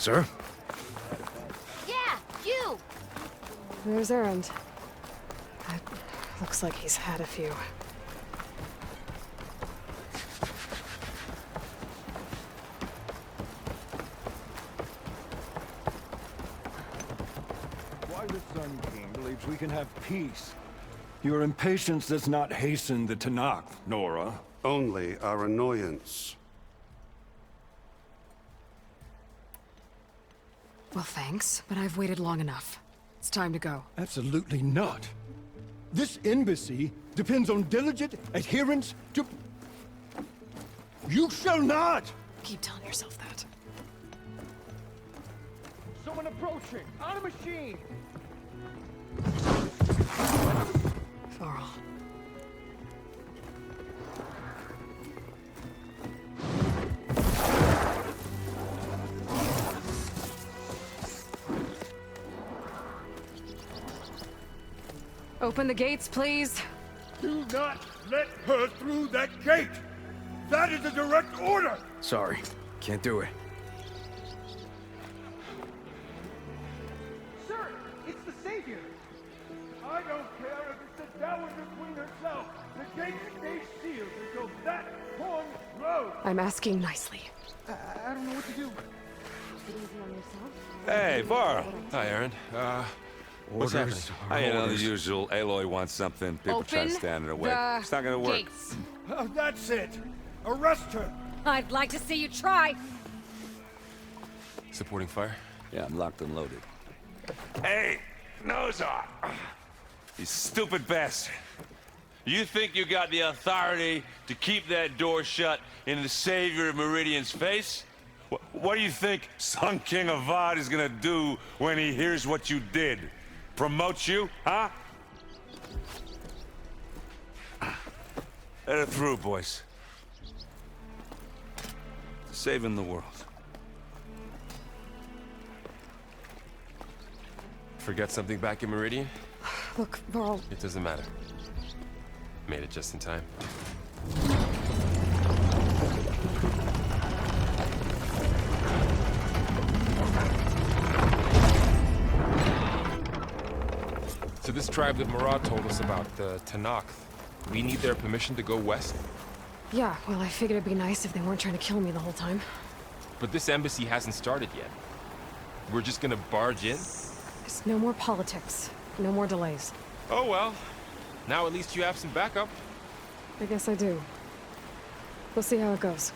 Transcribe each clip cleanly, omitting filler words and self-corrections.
Sir? Yeah, you! There's Erend. That looks like he's had a few. Why the Sun King believes we can have peace. Your impatience does not hasten the Tanakh, Nora. Only our annoyance. Well, thanks, but I've waited long enough. It's time to go. Absolutely not. This embassy depends on diligent adherence to... You shall not! Keep telling yourself that. Someone approaching! On a machine! Varl. Open the gates, please. Do not let her through that gate! That is a direct order! Sorry. Can't do it. Sir, it's the Savior! I don't care if it's the Dowager Queen herself! The gate stays sealed until that horn blows! I'm asking nicely. I don't know what to do. Hey, Varl. Hi, Aaron. What's happening? I know the usual. Aloy wants something. People try to Open stand in her way. the It's not gonna work. gates. Oh, that's it! Arrest her! I'd like to see you try. Supporting fire? Yeah, I'm locked and loaded. Hey, Nozar! You stupid bastard. You think you got the authority to keep that door shut in the Savior of Meridian's face? What do you think Sun King Avad is gonna do when he hears what you did? Promote you, huh? Let her through, boys. Saving the world. Forget something back in Meridian? Look, Varl, It doesn't matter. Made it just in time. So this tribe that Murad told us about, the Tanakh, we need their permission to go west? yeah, well, I figured it'd be nice if they weren't trying to kill me the whole time. But this embassy hasn't started yet. We're just gonna barge in? There's no more politics. No more delays. Oh well. Now at least you have some backup. I guess I do. We'll see how it goes.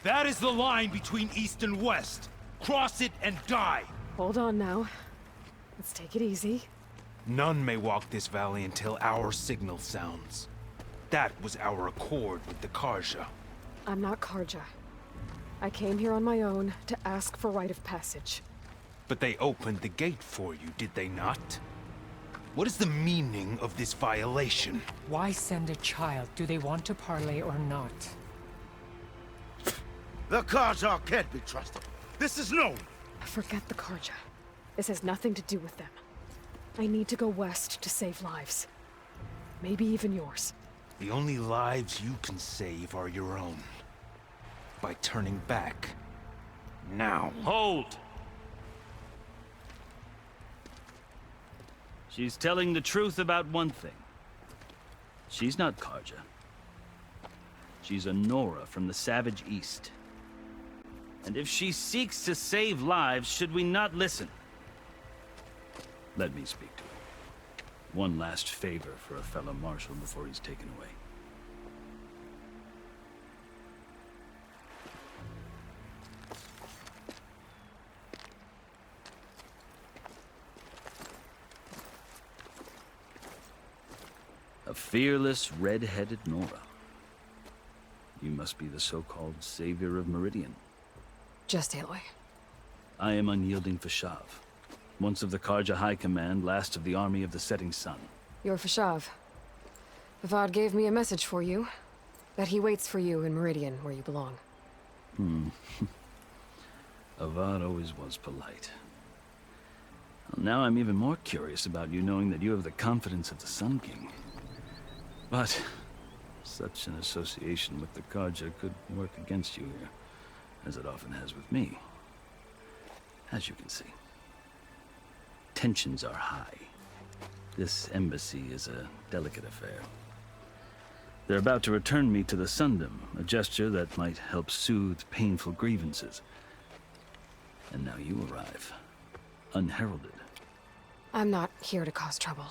That is the line between East and West. Cross it and die. Hold on now. Let's take it easy. None may walk this valley until our signal sounds. That was our accord with the Karja. I'm not Karja. I came here on my own to ask for rite of passage. But they opened the gate for you, did they not? What is the meaning of this violation? Why send a child? Do they want to parley or not? The Karja can't be trusted. This is known. Forget the Karja. This has nothing to do with them. I need to go west to save lives. Maybe even yours. The only lives you can save are your own. By turning back. Now. Hold! She's telling the truth about one thing. She's not Karja. She's a Nora from the Savage East. And if she seeks to save lives, should we not listen? Let me speak to her. One last favor for a fellow marshal before he's taken away. A fearless, red-headed Nora. You must be the so-called Savior of Meridian. Just Aloy. I am unyielding Fashav. once of the Karja High Command, last of the Army of the Setting Sun. You're Fashav. Avad gave me a message for you. That he waits for you in Meridian, where you belong. Avad always was polite. Well, now I'm even more curious about you knowing that you have the confidence of the Sun King. But such an association with the Karja could work against you here, as it often has with me. As you can see, tensions are high. This embassy is a delicate affair. They're about to return me to the Sundom, a gesture that might help soothe painful grievances. And now you arrive, unheralded. I'm not here to cause trouble.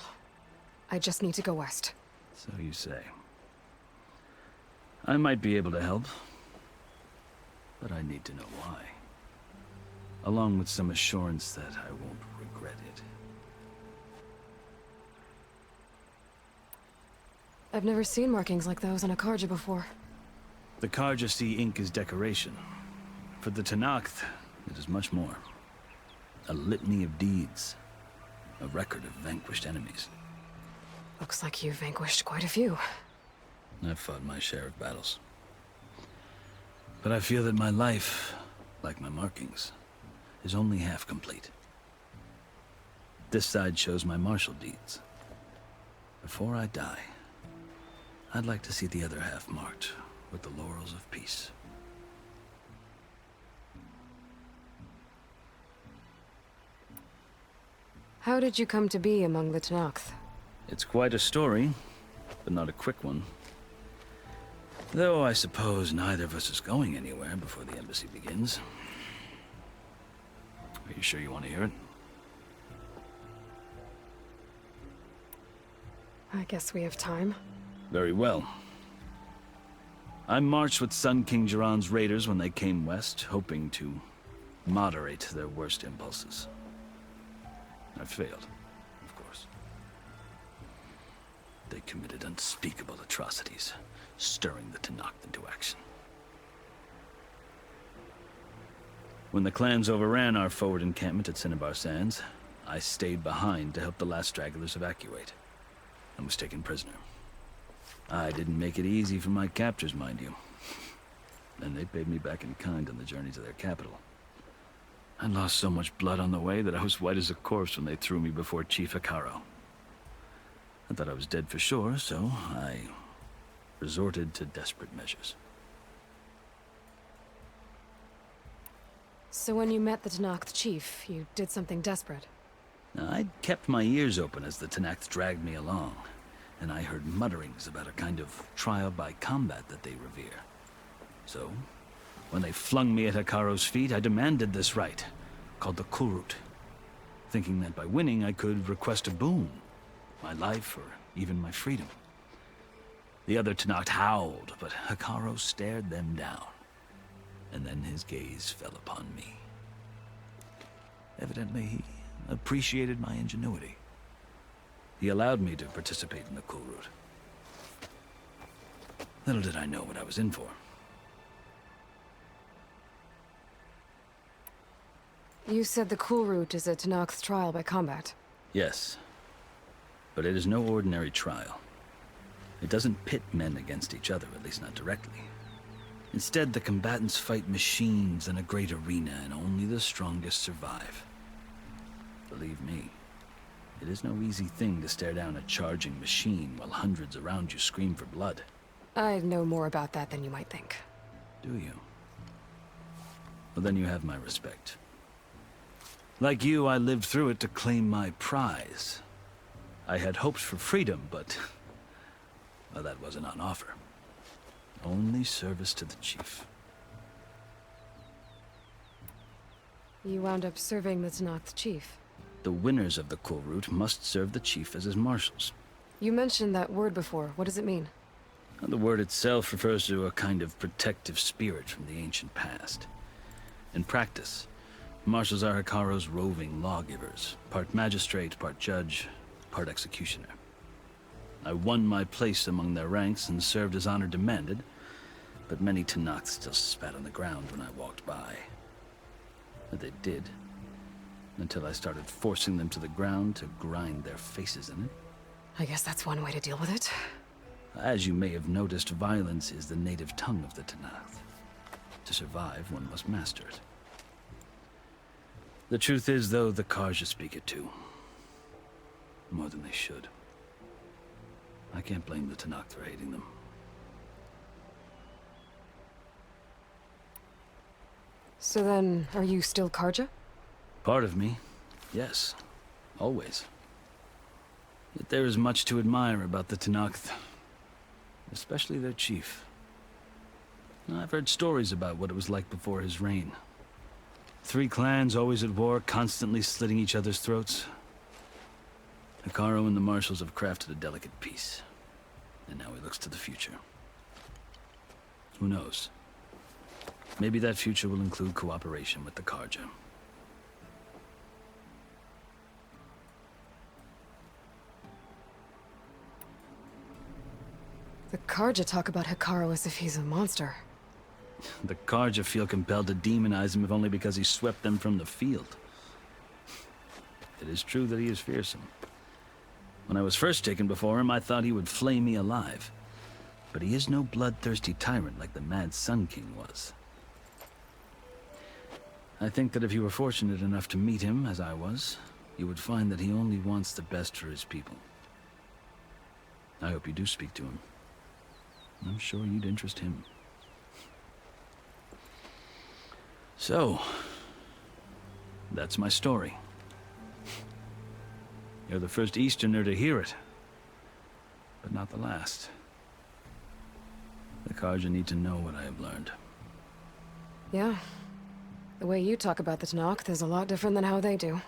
I just need to go west. So you say. I might be able to help, but I need to know why. Along with some assurance that I won't regret it. I've never seen markings like those on a Karja before. The Karja see ink as decoration. For the Tenakth, it is much more. A litany of deeds. A record of vanquished enemies. Looks like you've vanquished quite a few. I've fought my share of battles. But I feel that my life, like my markings, is only half complete. This side shows my martial deeds. Before I die, I'd like to see the other half marked with the laurels of peace. How did you come to be among the Tenakth? It's quite a story, but not a quick one. Though I suppose neither of us is going anywhere before the embassy begins. Are you sure you want to hear it? I guess we have time. Very well. I marched with Sun King Jiran's raiders when they came west, hoping to moderate their worst impulses. I failed, of course. They committed unspeakable atrocities, stirring the Tenakth into action. When the clans overran our forward encampment at Cinnabar Sands, I stayed behind to help the last stragglers evacuate, and was taken prisoner. I didn't make it easy for my captors, mind you. And they paid me back in kind on the journey to their capital. I lost so much blood on the way that I was white as a corpse when they threw me before Chief Hekarro. I thought I was dead for sure, so I resorted to desperate measures. So when you met the Tenakth chief, you did something desperate? I'd kept my ears open as the Tenakth dragged me along, and I heard mutterings about a kind of trial by combat that they revere. So, when they flung me at Hekarro's feet, I demanded this right, called the Kulrut, thinking that by winning I could request a boon, my life or even my freedom. The other Tenakth howled, but Hekarro stared them down, and then his gaze fell upon me. Evidently, he appreciated my ingenuity. He allowed me to participate in the Kulrut. Little did I know what I was in for. You said the Kulrut is a Tenakth trial by combat. Yes, but it is no ordinary trial. It doesn't pit men against each other, at least not directly. Instead, the combatants fight machines in a great arena, and only the strongest survive. Believe me, it is no easy thing to stare down a charging machine while hundreds around you scream for blood. I know more about that than you might think. Do you? Well, then you have my respect. Like you, I lived through it to claim my prize. I had hopes for freedom, but well, that wasn't on offer. Only service to the chief. You wound up serving the Tenakth chief. The winners of the Kulrut must serve the chief as his marshals. You mentioned that word before. What does it mean? The word itself refers to a kind of protective spirit from the ancient past. In practice, marshals are Hekarro's roving lawgivers, part magistrate, part judge, part executioner. I won my place among their ranks and served as honor demanded, but many Tenakth still spat on the ground when I walked by. But they did. until I started forcing them to the ground to grind their faces in it. I guess that's one way to deal with it. As you may have noticed, violence is the native tongue of the Tenakth. To survive, one must master it. The truth is, though, the Carja speak it too. More than they should. I can't blame the Tenakth for hating them. So then, are you still Carja? Part of me, yes. Always. Yet there is much to admire about the Tenakth. Especially their chief. I've heard stories about what it was like before his reign. 3 clans always at war, constantly slitting each other's throats. Hekarro and the Marshals have crafted a delicate peace. And now he looks to the future. Who knows? Maybe that future will include cooperation with the Carja. The Carja talk about Hekarro as if he's a monster. The Carja feel compelled to demonize him if only because he swept them from the field. It is true that he is fearsome. When I was first taken before him, I thought he would flay me alive. But he is no bloodthirsty tyrant like the Mad Sun King was. I think that if you were fortunate enough to meet him, as I was, you would find that he only wants the best for his people. I hope you do speak to him. I'm sure you'd interest him. So, that's my story. You're the first Easterner to hear it, but not the last. The Carja need to know what I have learned. Yeah. The way you talk about the Tenakth is a lot different than how they do.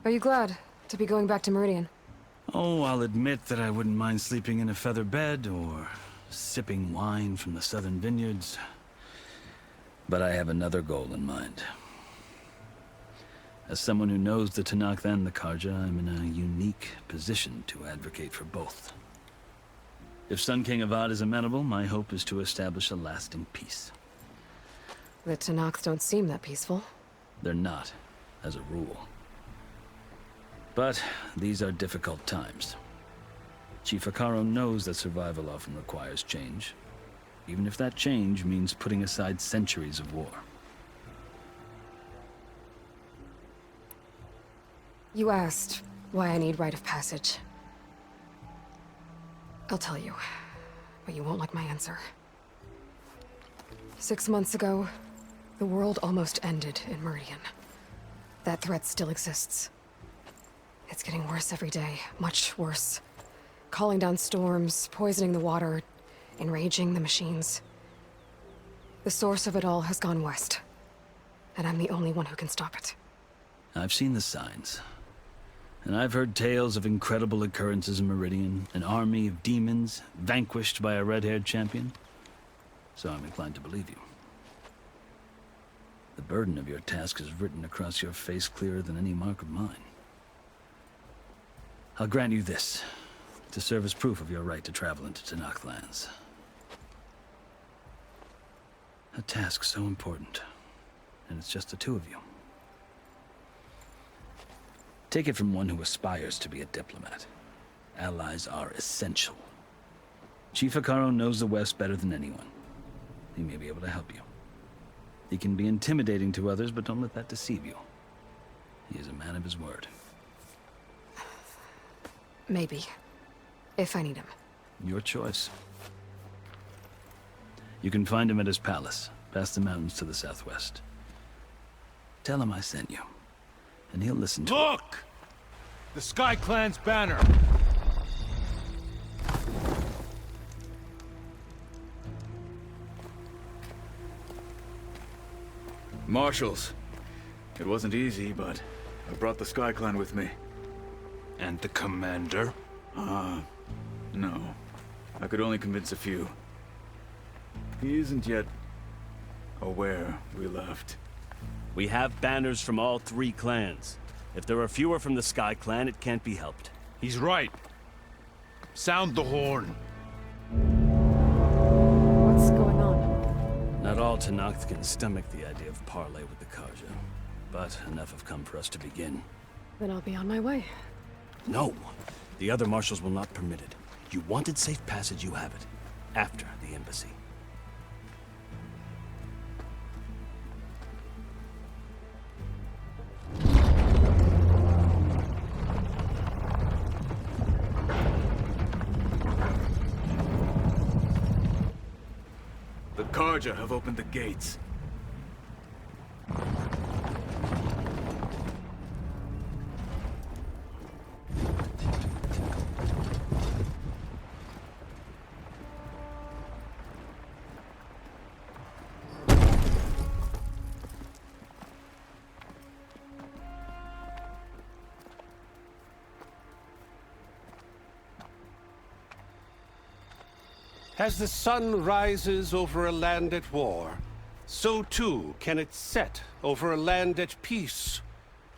Are you glad to be going back to Meridian? Oh, I'll admit that I wouldn't mind sleeping in a feather bed or sipping wine from the southern vineyards. But I have another goal in mind. As someone who knows the Tenakth and the Carja, I'm in a unique position to advocate for both. If Sun King Avad is amenable, my hope is to establish a lasting peace. The Tenakth don't seem that peaceful. They're not, as a rule. But these are difficult times. Chief Hekarro knows that survival often requires change, even if that change means putting aside centuries of war. You asked why I need rite of passage. I'll tell you, but you won't like my answer. 6 months ago, the world almost ended in Meridian. That threat still exists. It's getting worse every day, much worse. Calling down storms, poisoning the water, enraging the machines. The source of it all has gone west, and I'm the only one who can stop it. I've seen the signs. And I've heard tales of incredible occurrences in Meridian, an army of demons vanquished by a red-haired champion. So I'm inclined to believe you. The burden of your task is written across your face clearer than any mark of mine. I'll grant you this, to serve as proof of your right to travel into Tenakth lands. A task so important, and it's just the 2 of you. Take it from one who aspires to be a diplomat. Allies are essential. Chief Hekarro knows the West better than anyone. He may be able to help you. He can be intimidating to others, but don't let that deceive you. He is a man of his word. Maybe. If I need him. Your choice. You can find him at his palace, past the mountains to the southwest. Tell him I sent you, and he'll listen to Look! The Sky Clan's banner! Marshals. It wasn't easy, but I brought the Sky Clan with me. And the commander? No. I could only convince a few. He isn't yet aware we left. We have banners from all 3 clans. If there are fewer from the Sky Clan, it can't be helped. He's right. Sound the horn. What's going on? Not all Tenakth can stomach the idea of parley with the Karja, but enough have come for us to begin. Then I'll be on my way. No! The other marshals will not permit it. You wanted safe passage, you have it. After the embassy. The Karja have opened the gates. As the sun rises over a land at war, so too can it set over a land at peace.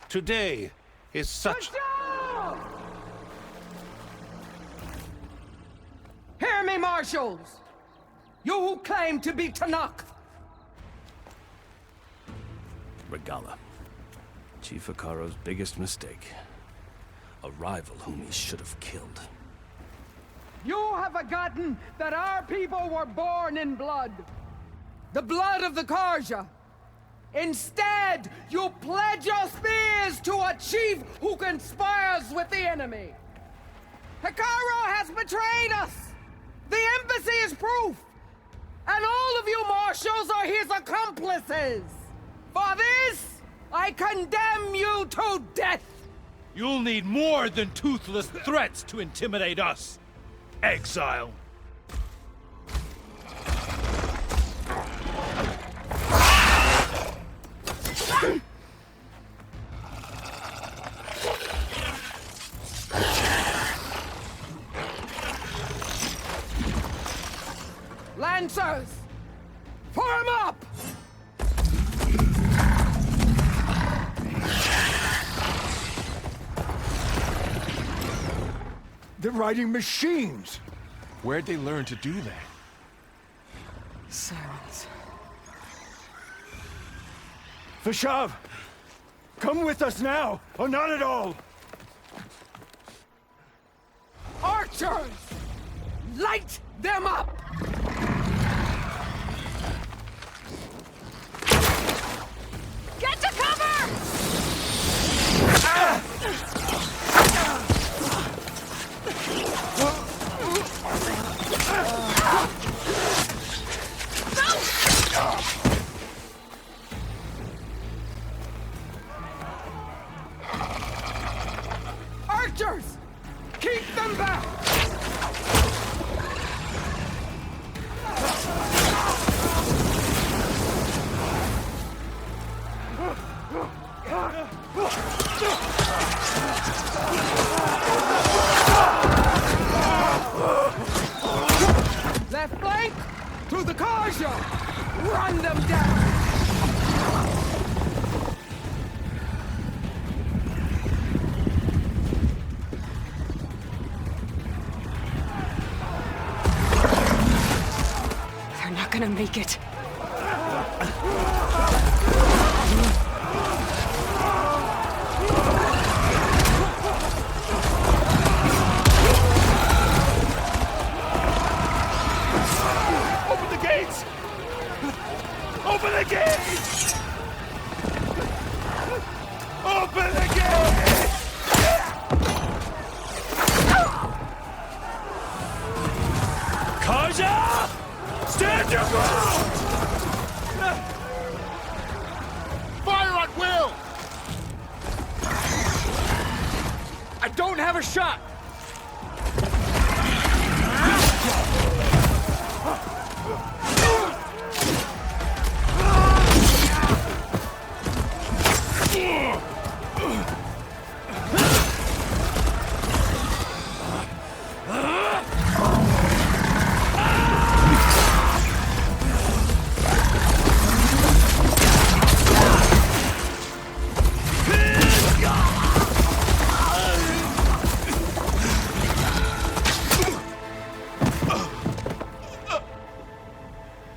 Today is such... Hear me, marshals! You who claim to be Tenakth! Regalla. Chief Hekarro's biggest mistake. A rival whom he should have killed. You have forgotten that our people were born in blood. The blood of the Karja. Instead, you pledge your spears to a chief who conspires with the enemy. Hekarro has betrayed us. The embassy is proof. And all of you marshals are his accomplices. For this, I condemn you to death. You'll need more than toothless threats to intimidate us. Exile. Lancers! Form up! They're riding machines! Where'd they learn to do that? Sirens. Vashav! Come with us now, or not at all! Archers! Light them up! Get to cover! Archers! Keep them back! Left flank! To the Karja! Run them down! They're not gonna make it. Open the gates! Open the gates! Open the gates! Karja! Stand your ground! Fire at will! I don't have a shot!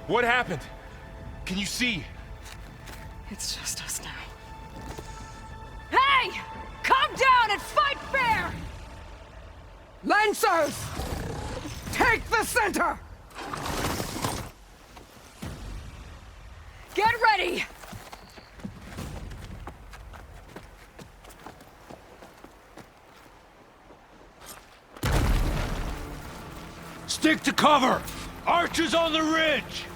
What happened? Can you see? It's just us now. Hey! Calm down and fight fair! Lancers! Take the center! Get ready! Stick to cover! Archers on the ridge!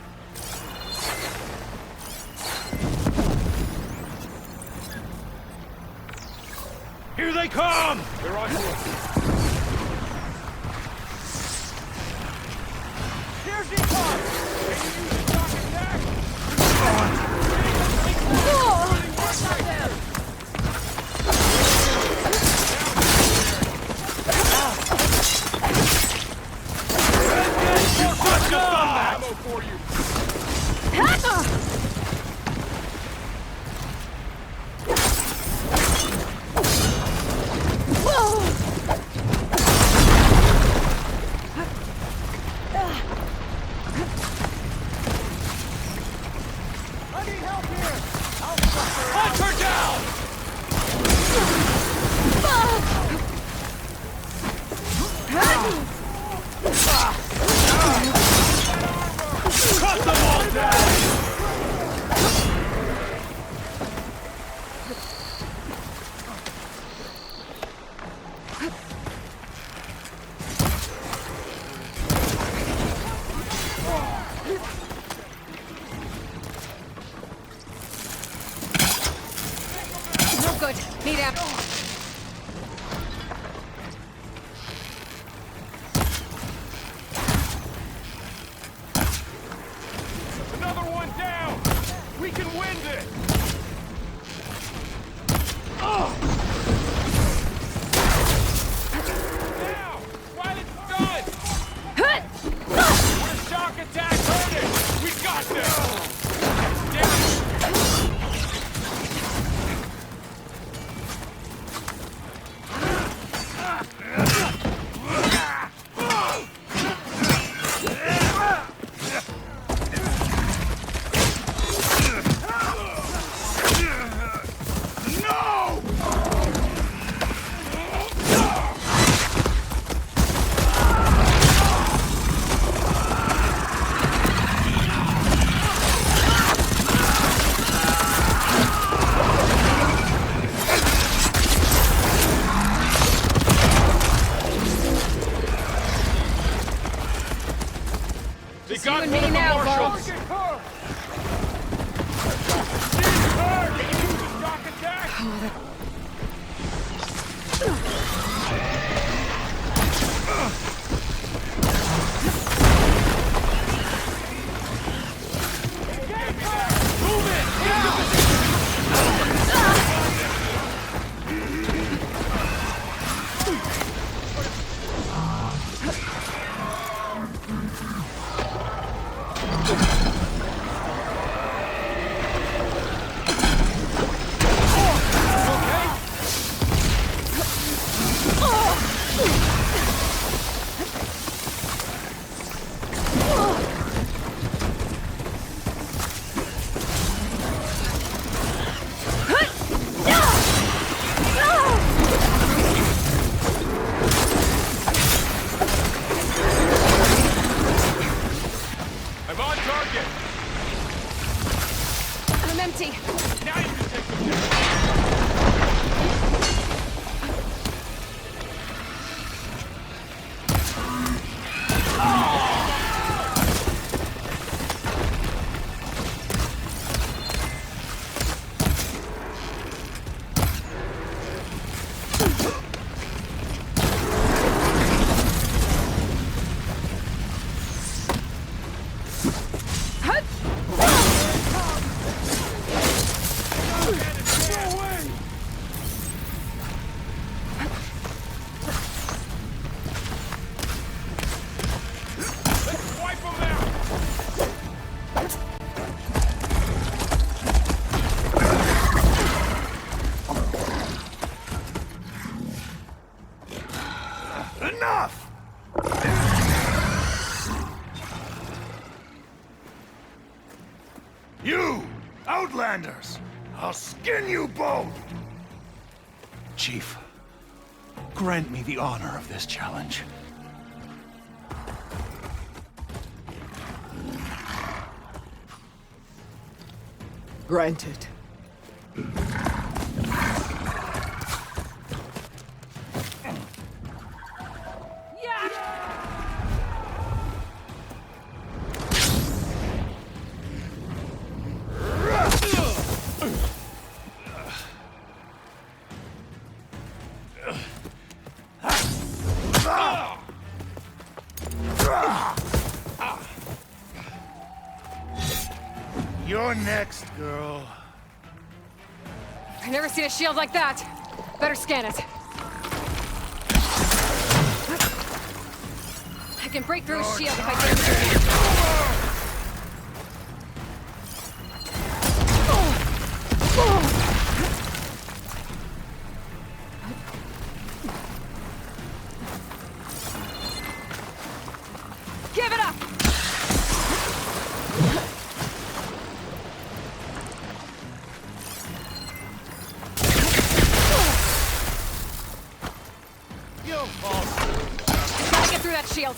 Here they come! They're on to us. Here's the car! Can you use the shock attack? Ammo for you. I need help here! Hunt her down! Cut them all down! No good. Need ammo. Another one down. We can win this. Now, while it's done. Where shock attack hurt it. We got this. Damn it. They Just got you and one me of the now, marshals. Get her! Can you use the shock attack? I'm on target. I'm empty. Now you can take some damage. Wipe them out. Enough! You! Outlanders! I'll skin you both! Chief, grant me the honor of this challenge. Granted. You're next, girl. I've never seen a shield like that. Better scan it. I can break through his shield if I get him. Give it up! Gotta get through that shield.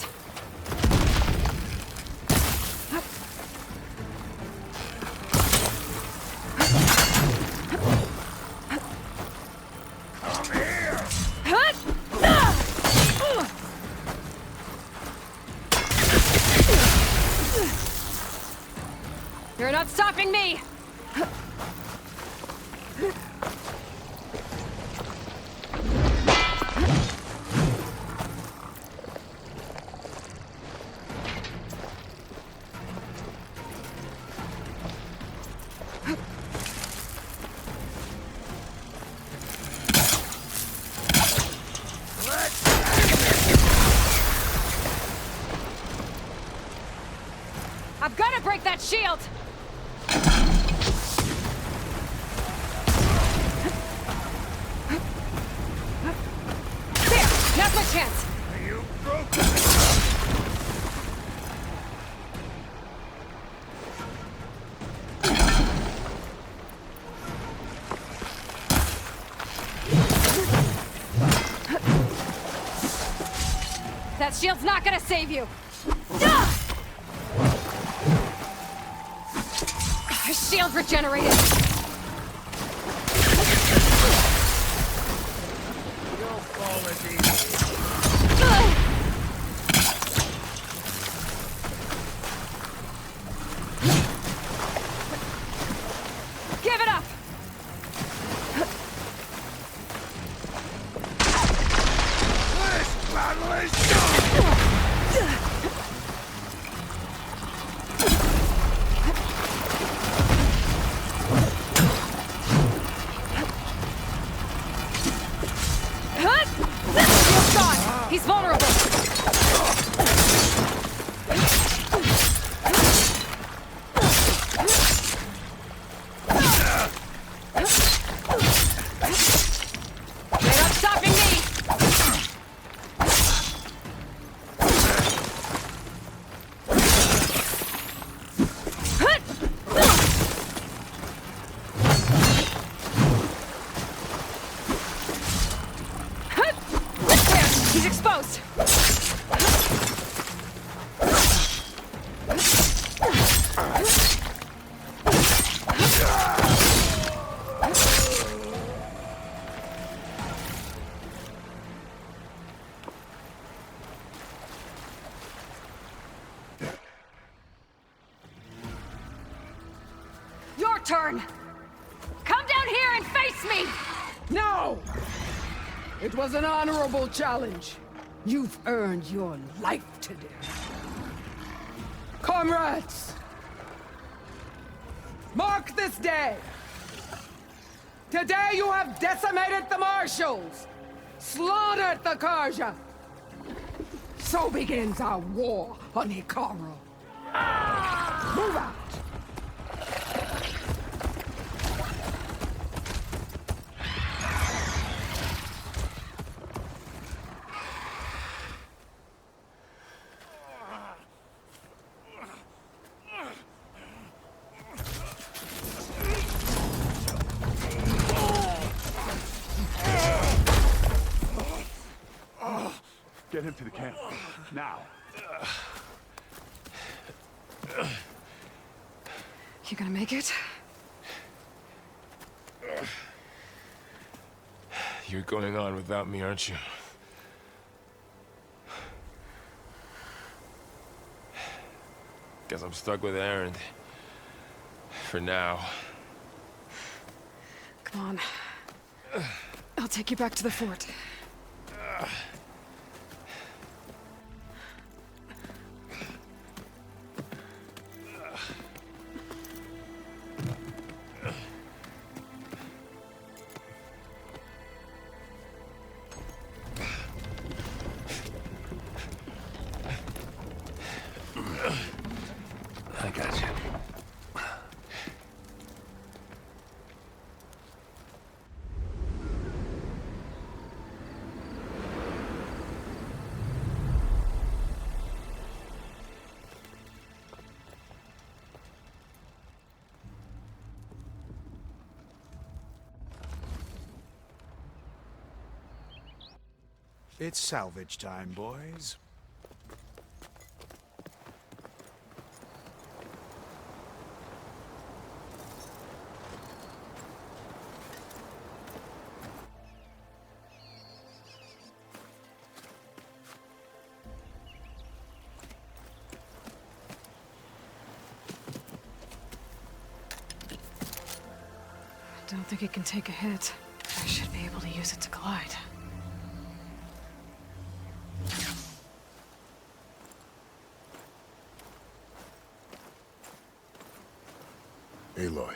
Come here! You're not stopping me! I've got to break that shield! There! Now's my chance! You broke That shield's not gonna save you! Shield regenerated! You'll fall as easy. Give it up! This battle is done! Shield's gone! He's vulnerable! You're not stopping me! There! He's exposed! Your turn! Come down here and face me! No! It was an honorable challenge. You've earned your life today. Comrades! Mark this day! Today you have decimated the Marshals! Slaughtered the Karja! So begins our war on Hekarro. Move out! Get him to the camp. Now. You gonna make it? You're going on without me, aren't you? Guess I'm stuck with Erend. For now. Come on. I'll take you back to the fort. I got you. It's salvage time, boys. Don't think it can take a hit. I should be able to use it to glide. Aloy.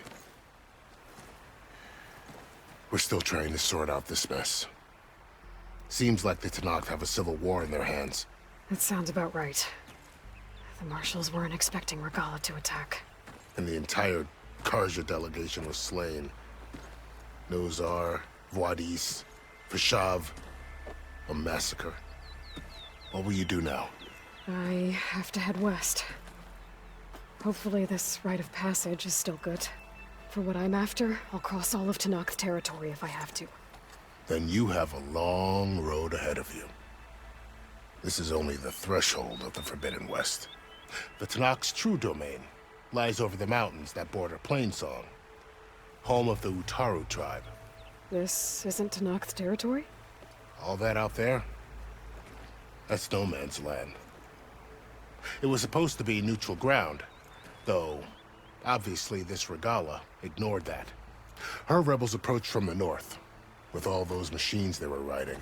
We're still trying to sort out this mess. Seems like the Tenakth have a civil war in their hands. That sounds about right. The Marshals weren't expecting Regalla to attack. And the entire Carja delegation was slain. Nozar, Vuadis, Fashav. A massacre. What will you do now? I have to head west. Hopefully this rite of passage is still good. For what I'm after, I'll cross all of Tenakth territory if I have to. Then you have a long road ahead of you. This is only the threshold of the Forbidden West. The Tenakth's true domain lies over the mountains that border Plainsong, home of the Utaru tribe. This isn't Tenakth territory? All that out there? That's no man's land. It was supposed to be neutral ground, though obviously this Regalla ignored that. Her rebels approached from the north, with all those machines they were riding.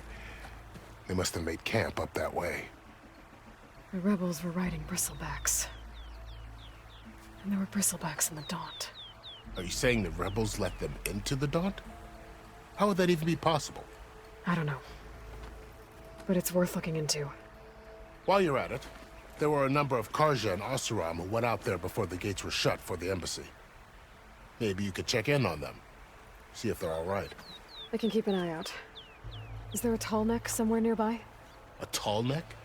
They must have made camp up that way. The rebels were riding bristlebacks. And there were bristlebacks in the Daunt. Are you saying the rebels let them into the Daunt? How would that even be possible? I don't know. But it's worth looking into. While you're at it, there were a number of Carja and Oseram who went out there before the gates were shut for the embassy. Maybe you could check in on them. See if they're all right. I can keep an eye out. Is there a tall neck somewhere nearby? A tall neck?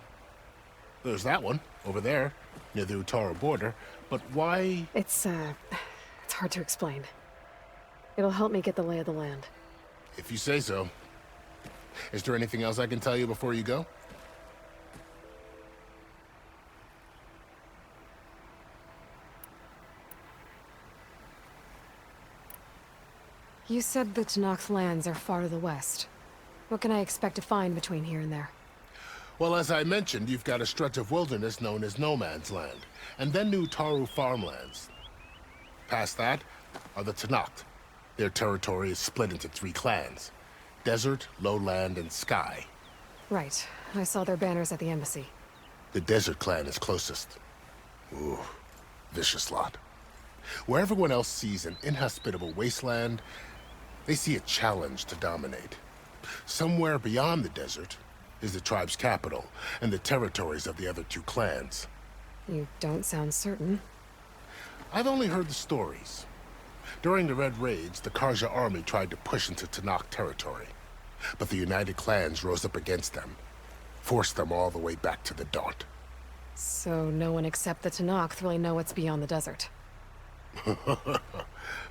There's that one, over there, near the Utaru border. But why? It's hard to explain. It'll help me get the lay of the land. If you say so. Is there anything else I can tell you before you go? You said the Tenakth lands are far to the west. What can I expect to find between here and there? Well, as I mentioned, you've got a stretch of wilderness known as No Man's Land, and then the Utaru farmlands. Past that are the Tenakth. Their territory is split into 3 clans: Desert, Lowland, and Sky. Right. I saw their banners at the embassy. The Desert clan is closest. Ooh, vicious lot. Where everyone else sees an inhospitable wasteland, they see a challenge to dominate. Somewhere beyond the desert is the tribe's capital and the territories of the other 2 clans. You don't sound certain. I've only heard the stories. During the Red Raids, the Carja army tried to push into Tenakth territory, but the United Clans rose up against them, forced them all the way back to the Daunt. So no one except the Tenakth really know what's beyond the desert.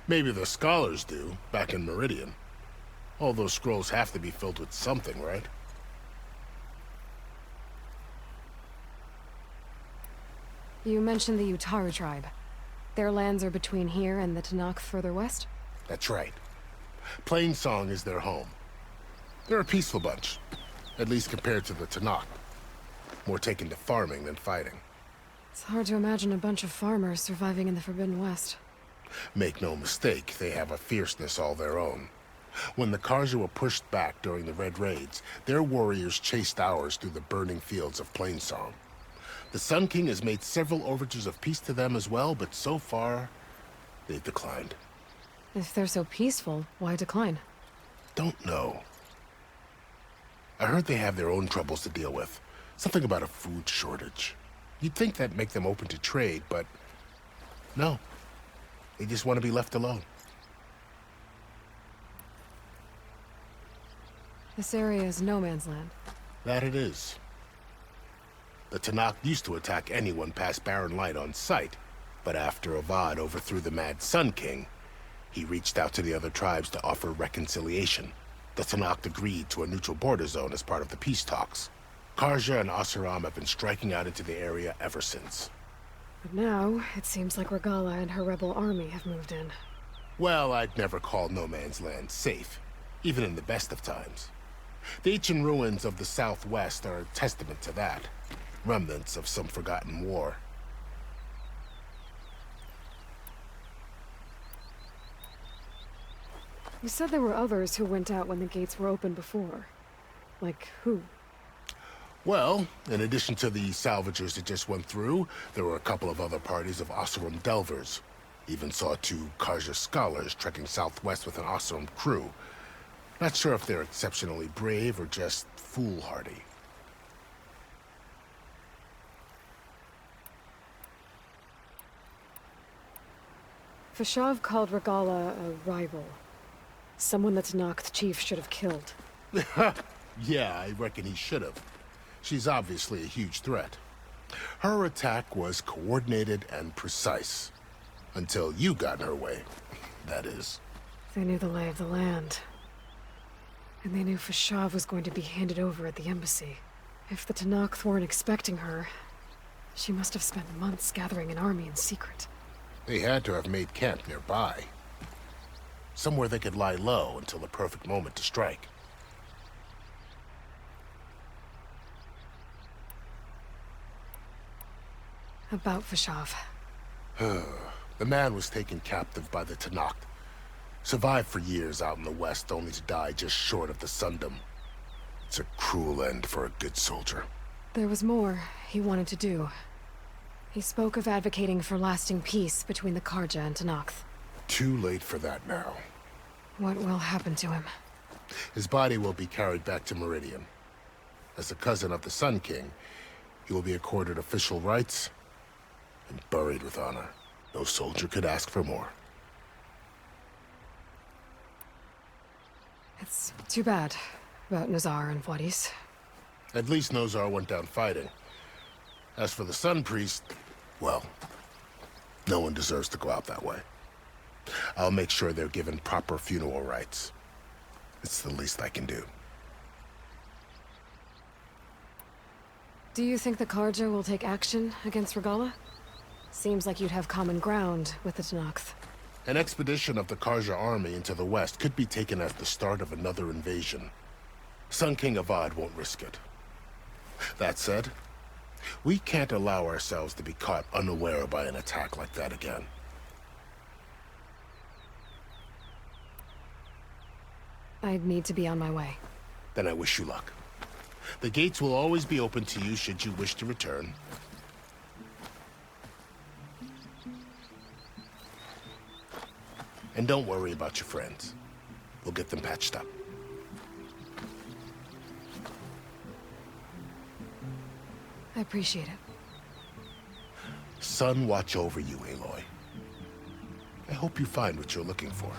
Maybe the scholars do, back in Meridian. All those scrolls have to be filled with something, right? You mentioned the Utaru tribe. Their lands are between here and the Tenakth further west? That's right. Plainsong is their home. They're a peaceful bunch, at least compared to the Tenakth. More taken to farming than fighting. It's hard to imagine a bunch of farmers surviving in the Forbidden West. Make no mistake, they have a fierceness all their own. When the Karja were pushed back during the Red Raids, their warriors chased ours through the burning fields of Plainsong. The Sun King has made several overtures of peace to them as well, but so far, they've declined. If they're so peaceful, why decline? Don't know. I heard they have their own troubles to deal with. Something about a food shortage. You'd think that'd make them open to trade, but no. They just want to be left alone. This area is no man's land. That it is. The Tenakth used to attack anyone past Barren Light on sight, but after Avad overthrew the Mad Sun King, he reached out to the other tribes to offer reconciliation. The Tenakth agreed to a neutral border zone as part of the peace talks. Karja and Oseram have been striking out into the area ever since. But now, it seems like Regalla and her rebel army have moved in. Well, I'd never call no man's land safe, even in the best of times. The ancient ruins of the Southwest are a testament to that. Remnants of some forgotten war. You said there were others who went out when the gates were open before. Like who? Well, in addition to the salvagers that just went through, there were a couple of other parties of Oseram delvers. Even saw 2 Karja scholars trekking southwest with an Oseram crew. Not sure if they're exceptionally brave or just foolhardy. Fashav called Regalla a rival. Someone the Tenakth chief should have killed. Yeah, I reckon he should have. She's obviously a huge threat. Her attack was coordinated and precise. Until you got in her way, that is. They knew the lay of the land. And they knew Fashav was going to be handed over at the embassy. If the Tenakth weren't expecting her, she must have spent months gathering an army in secret. They had to have made camp nearby. Somewhere they could lie low until the perfect moment to strike. About Fashav. The man was taken captive by the Tenakth. Survived for years out in the west, only to die just short of the Sundom. It's a cruel end for a good soldier. There was more he wanted to do. He spoke of advocating for lasting peace between the Karja and Tenakth. Too late for that now. What will happen to him? His body will be carried back to Meridian. As a cousin of the Sun King, he will be accorded official rights and buried with honor. No soldier could ask for more. It's too bad about Nazar and Wadis. At least Nozar went down fighting. As for the Sun Priest, well, no one deserves to go out that way. I'll make sure they're given proper funeral rites. It's the least I can do. Do you think the Karja will take action against Regalla? Seems like you'd have common ground with the Tenakth. An expedition of the Karja army into the west could be taken as the start of another invasion. Sun King Avad won't risk it. That said, we can't allow ourselves to be caught unaware by an attack like that again. I'd need to be on my way. Then I wish you luck. The gates will always be open to you should you wish to return. And don't worry about your friends. We'll get them patched up. I appreciate it. Sun watch over you, Aloy. I hope you find what you're looking for.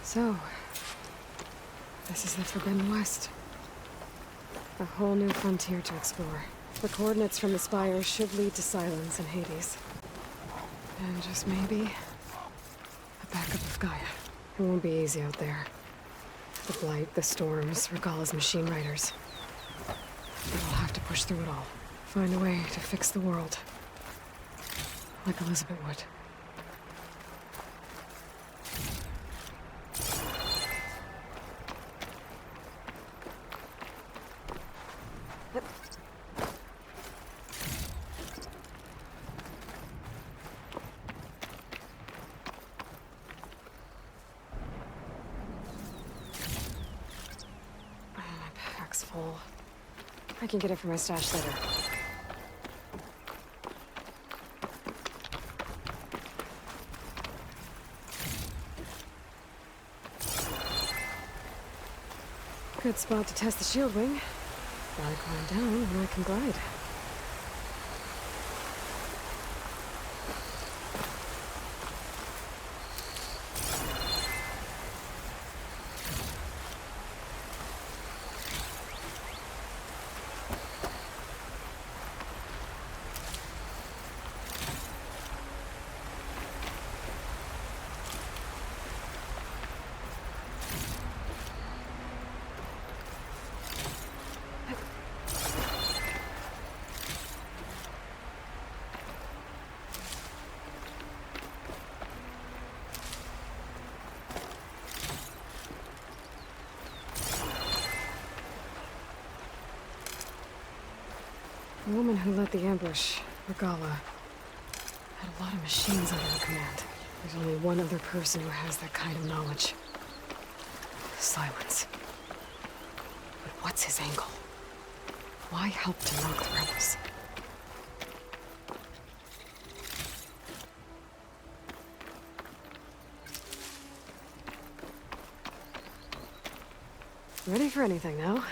So, this is the Forbidden West. A whole new frontier to explore. The coordinates from the spire should lead to Silence and Hades. And just maybe, a backup of Gaia. It won't be easy out there. The Blight, the Storms, Regalla's machine riders. But I'll have to push through it all. Find a way to fix the world. Like Elizabeth would. Full. I can get it from my stash later. Good spot to test the shield wing. Gotta climb down and I can glide. The woman who led the ambush, Regalla, had a lot of machines under her command. There's only one other person who has that kind of knowledge. Silence. But what's his angle? Why help to knock the rebels? Ready for anything now.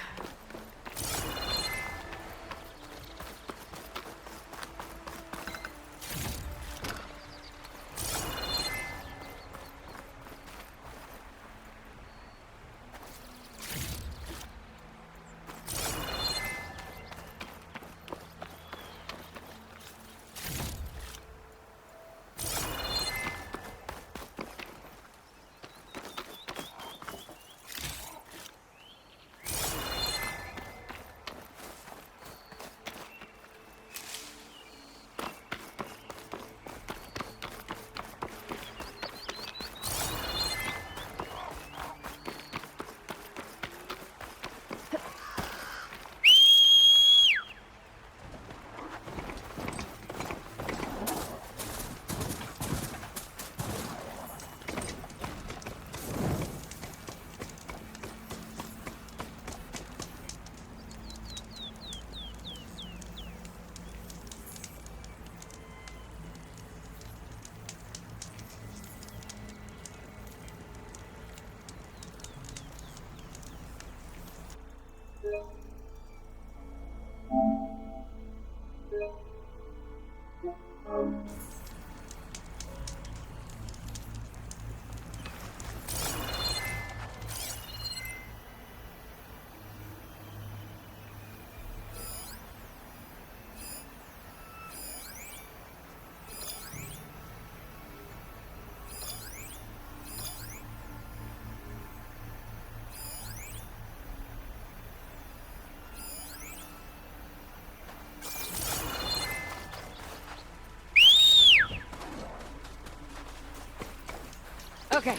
Okay.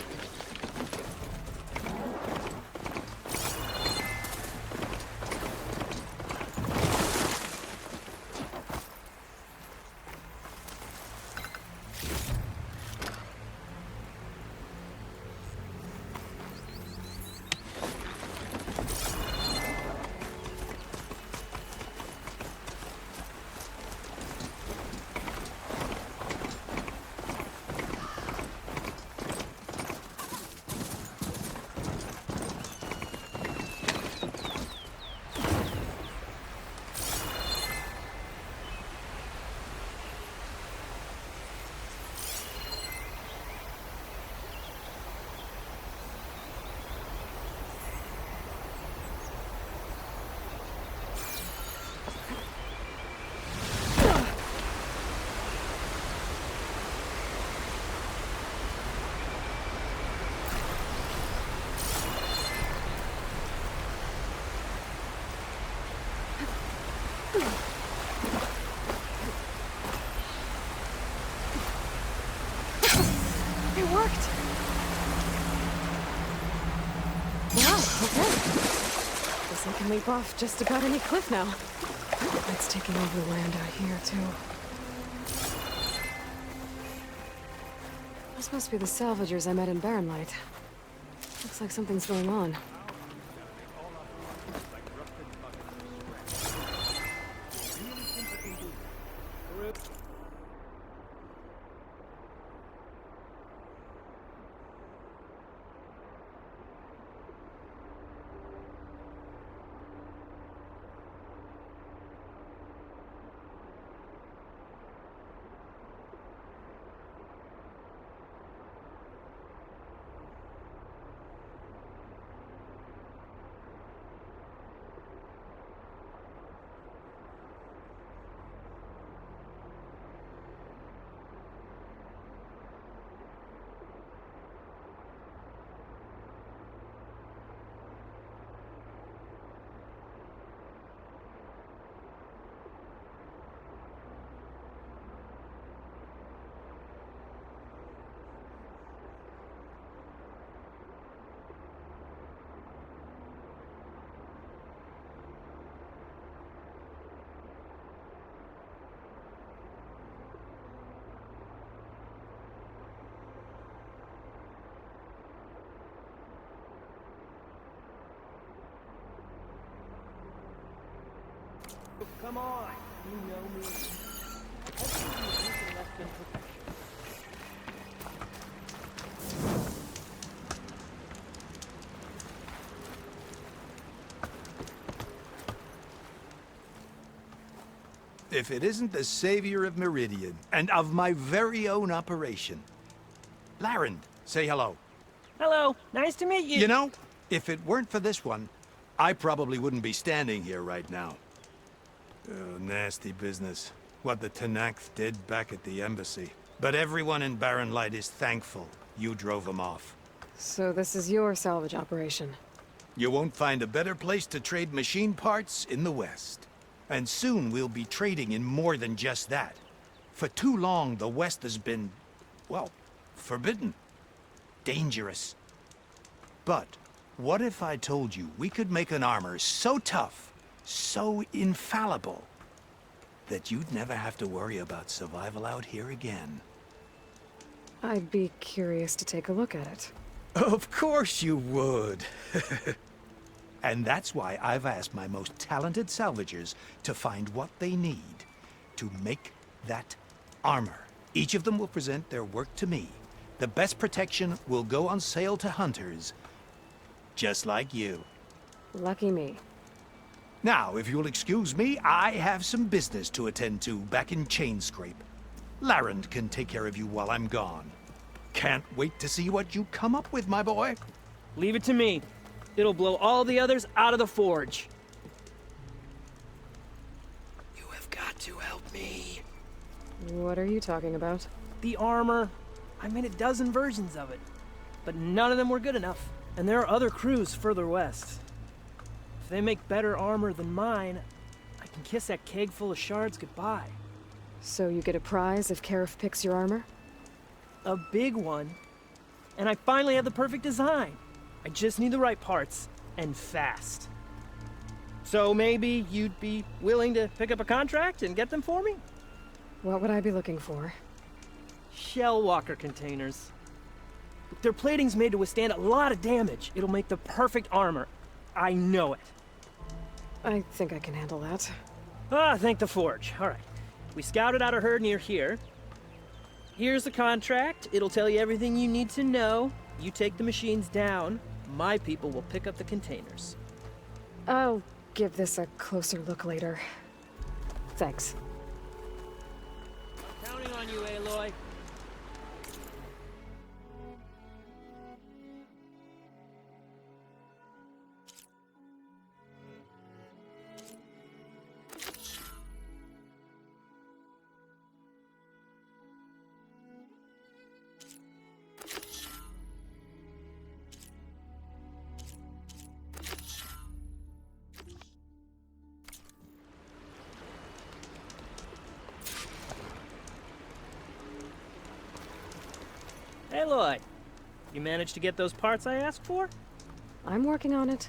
It worked! Wow, okay. Guess I can leap off just about any cliff now. It's taking over the land out here, too. Those must be the salvagers I met in Barren Light. Looks like something's going on. Come on, you know me. Everything is nothing less than perfection. If it isn't the savior of Meridian, and of my very own operation. Larend, say hello. Hello, nice to meet you. You know, if it weren't for this one, I probably wouldn't be standing here right now. Oh, nasty business. What the Tenakth did back at the embassy. But everyone in Barren Light is thankful you drove them off. So this is your salvage operation? You won't find a better place to trade machine parts in the West. And soon we'll be trading in more than just that. For too long, the West has been, well, forbidden. Dangerous. But what if I told you we could make an armor so tough, so infallible, that you'd never have to worry about survival out here again? I'd be curious to take a look at it. Of course you would. And that's why I've asked my most talented salvagers to find what they need to make that armor. Each of them will present their work to me. The best protection will go on sale to hunters, just like you. Lucky me. Now, if you'll excuse me, I have some business to attend to back in Chainscrape. Larend can take care of you while I'm gone. Can't wait to see what you come up with, my boy. Leave it to me. It'll blow all the others out of the forge. You have got to help me. What are you talking about? The armor. I made a dozen versions of it, but none of them were good enough. And there are other crews further west. If they make better armor than mine, I can kiss that keg full of shards goodbye. So you get a prize if Karif picks your armor? A big one. And I finally have the perfect design. I just need the right parts, and fast. So maybe you'd be willing to pick up a contract and get them for me? What would I be looking for? Shell walker containers. Their plating's made to withstand a lot of damage. It'll make the perfect armor. I know it. I think I can handle that. Ah, thank the forge. All right. We scouted out a herd near here. Here's the contract. It'll tell you everything you need to know. You take the machines down. My people will pick up the containers. I'll give this a closer look later. Thanks. I'm counting on you, Aloy. Aloy, you managed to get those parts I asked for? I'm working on it.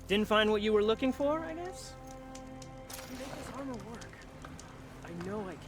Didn't find what you were looking for, I guess? Make this armor work. I know I can.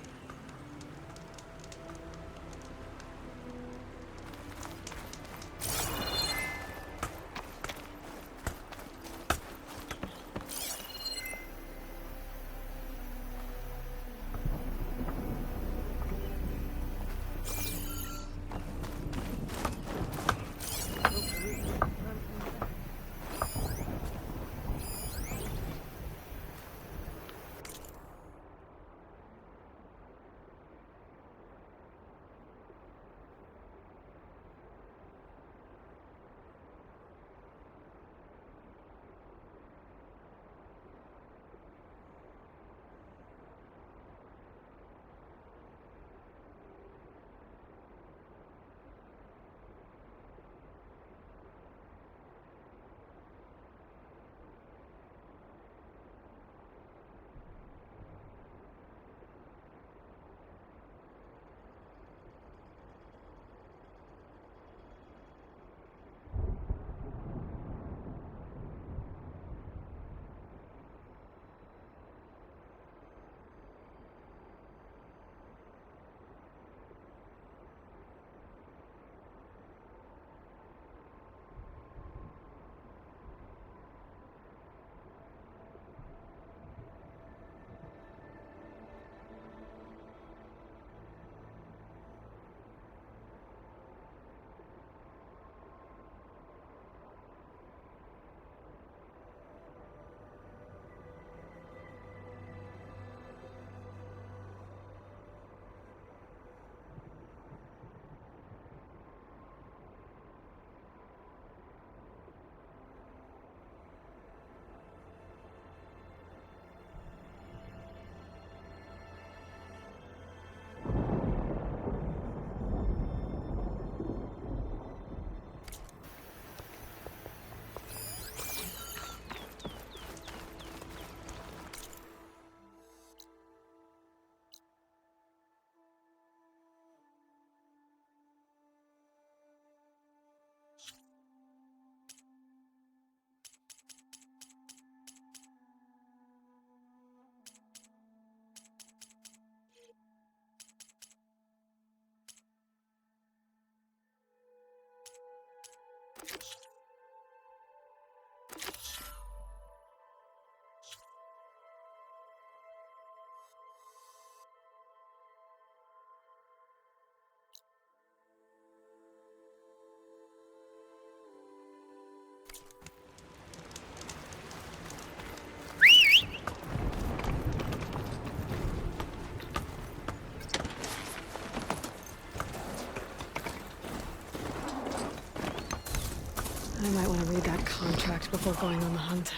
I might want to read that contract before going on the hunt.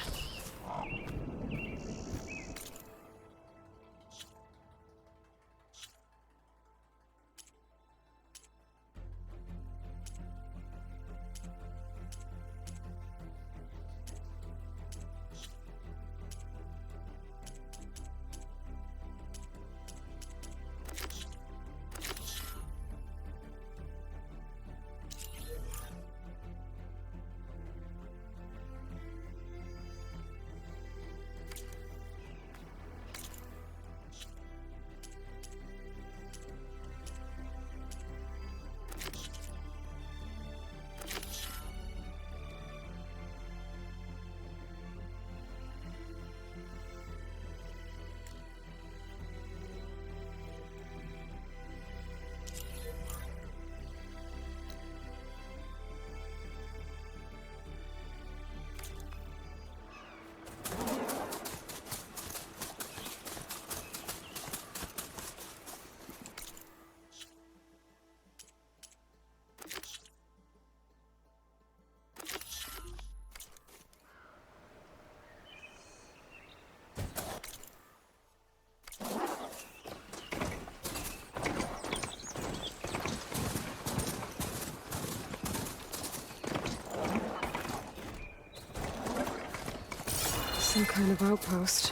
Some kind of outpost.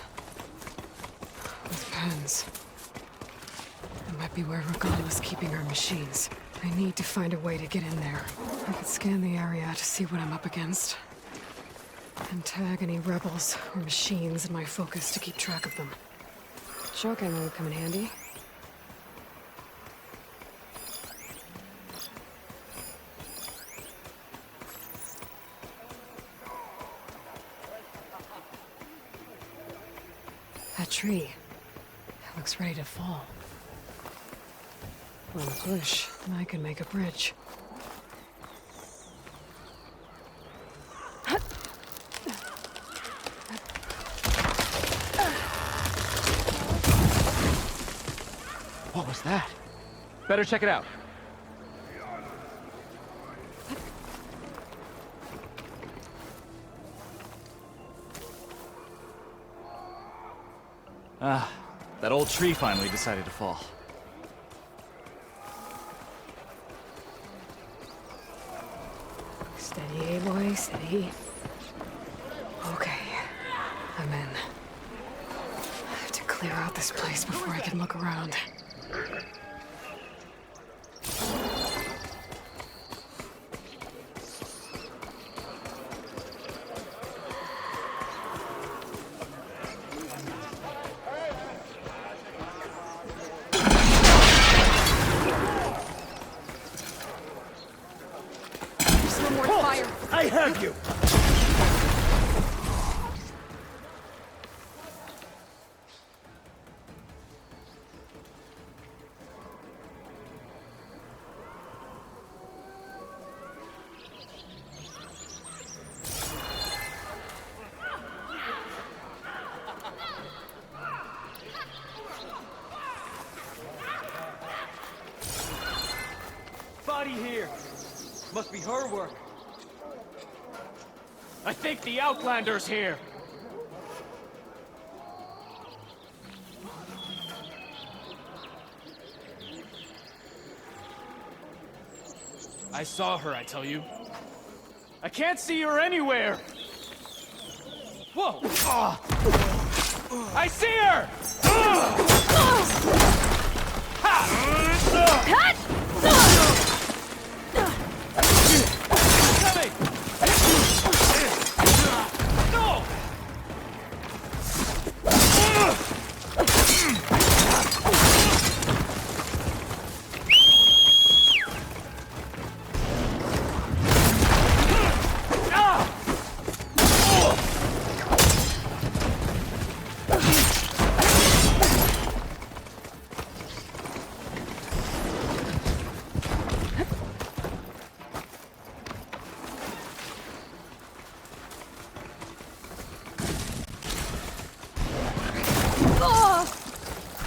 With pens. It might be where Regala's keeping her machines. I need to find a way to get in there. I could scan the area to see what I'm up against. And tag any rebels or machines in my focus to keep track of them. Shock ammo would come in handy. That tree. It looks ready to fall. One push, and I can make a bridge. What was that? Better check it out. Ah, that old tree finally decided to fall. Steady, Aloy, steady. Okay, I'm in. I have to clear out this place before I can look around. I have you! Body here. Must be her work. I think the Outlander's here. I saw her, I tell you. I can't see her anywhere. Whoa! I see her! Cut! Coming! No!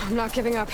I'm not giving up.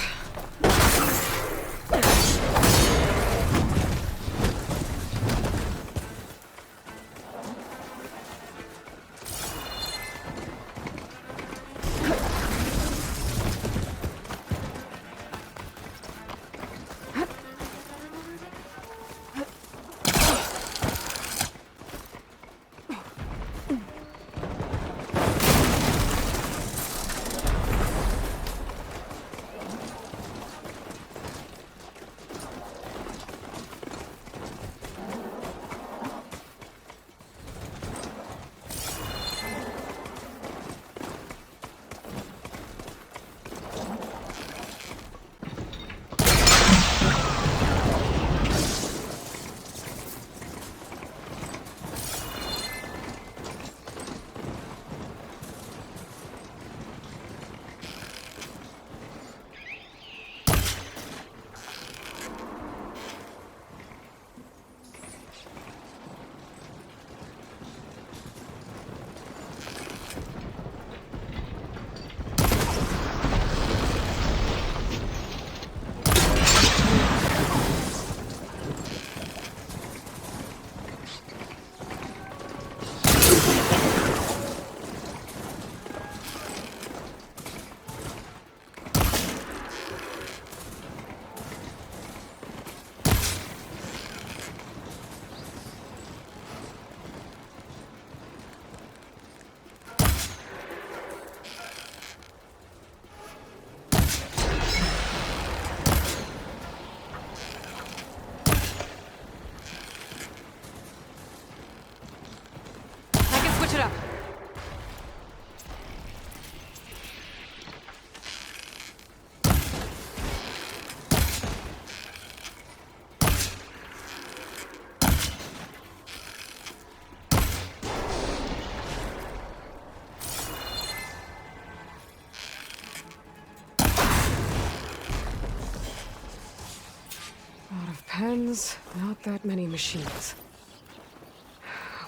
friends, not that many machines.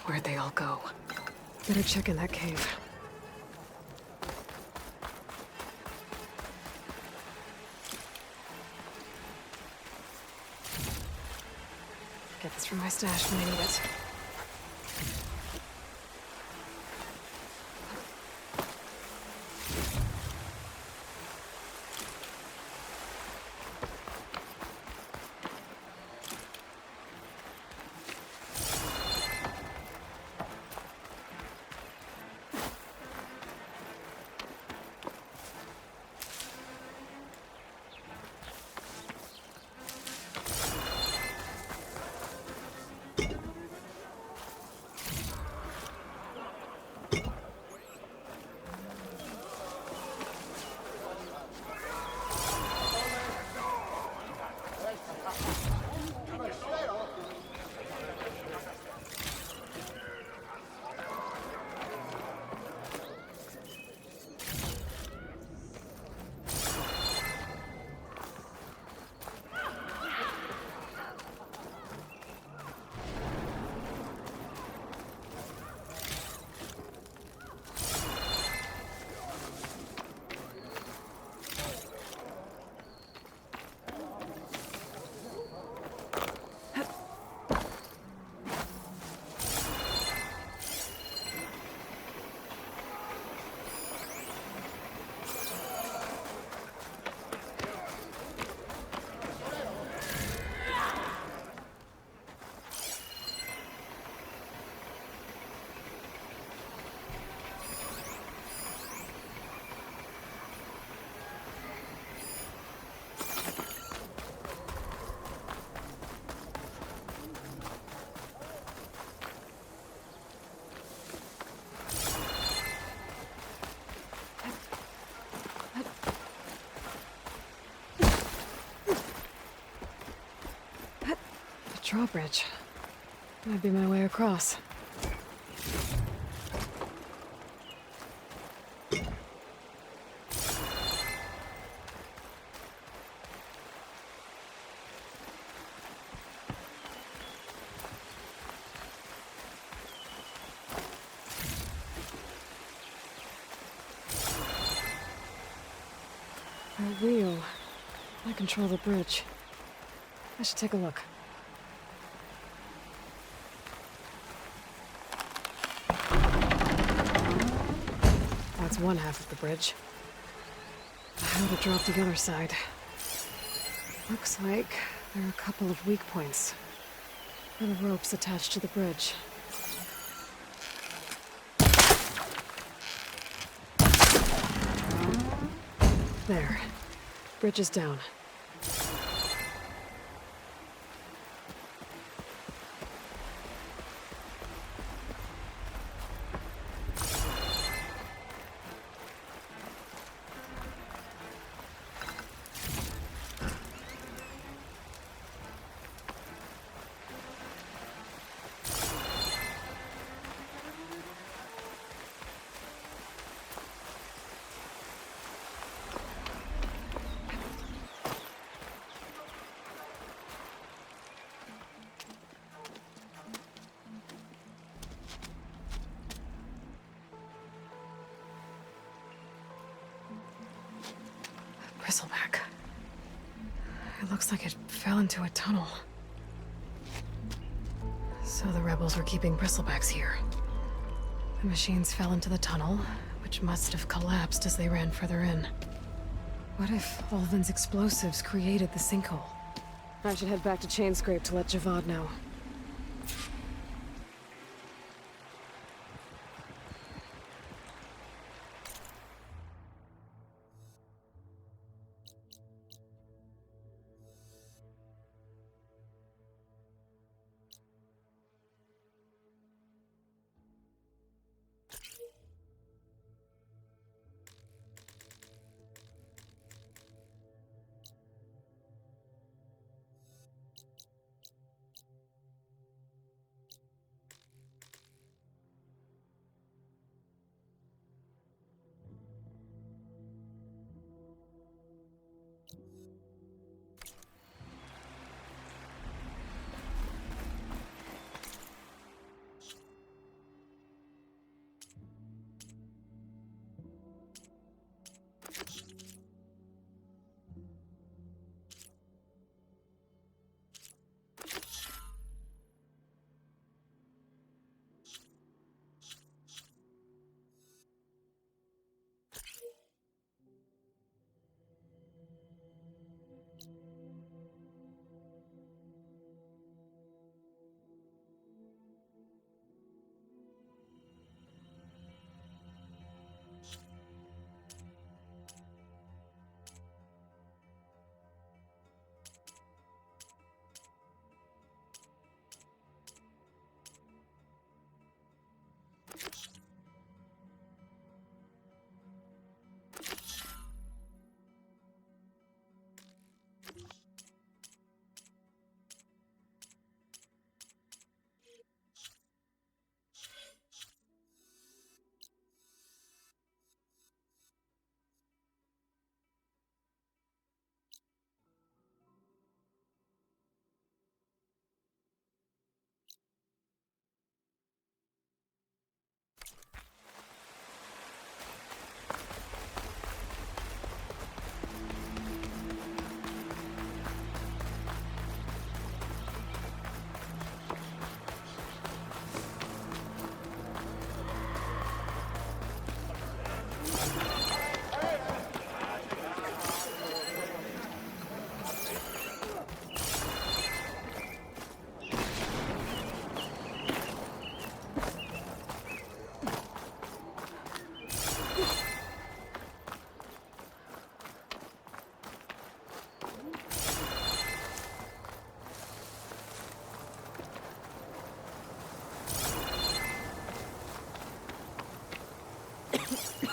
Where'd they all go? Better check in that cave. Get this from my stash when I need it. Drawbridge. Might be my way across. A wheel. I control the bridge. I should take a look. That's one half of the bridge. How to drop the other side. Looks like there are a couple of weak points. There are ropes attached to the bridge. There. Bridge is down. Bristleback. It looks like it fell into a tunnel. So the rebels were keeping bristlebacks here. The machines fell into the tunnel, which must have collapsed as they ran further in. What if Ulvin's explosives created the sinkhole? I should head back to Chainscrape to let Javad know.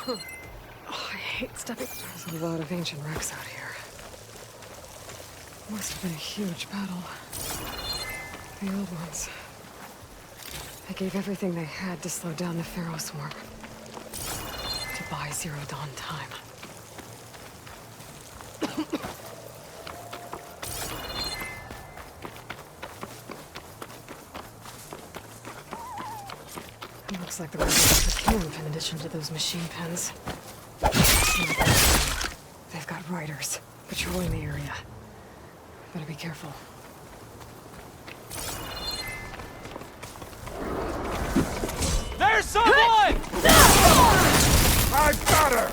Oh, I hate stepping. There's a lot of ancient wrecks out here. Must have been a huge battle. The old ones. They gave everything they had to slow down the Pharaoh swarm. To buy Zero Dawn time. It looks like the rebels have a camp in addition to those machine pens. They've got riders patrolling the area. Better be careful. There's someone! I got her!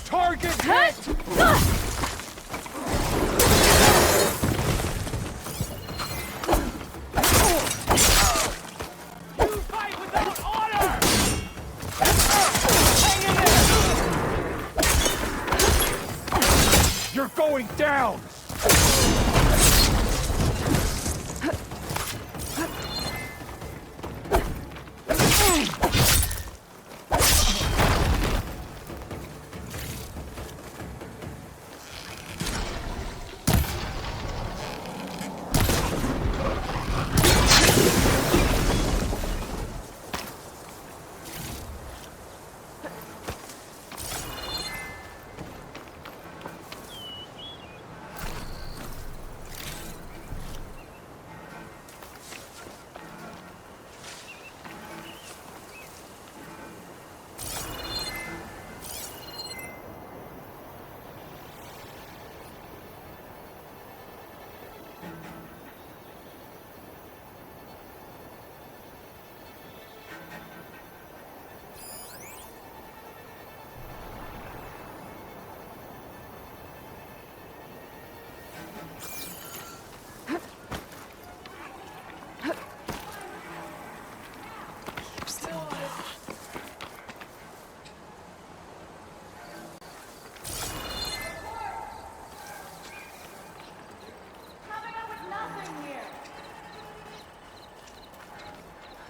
Target hit! You're going down!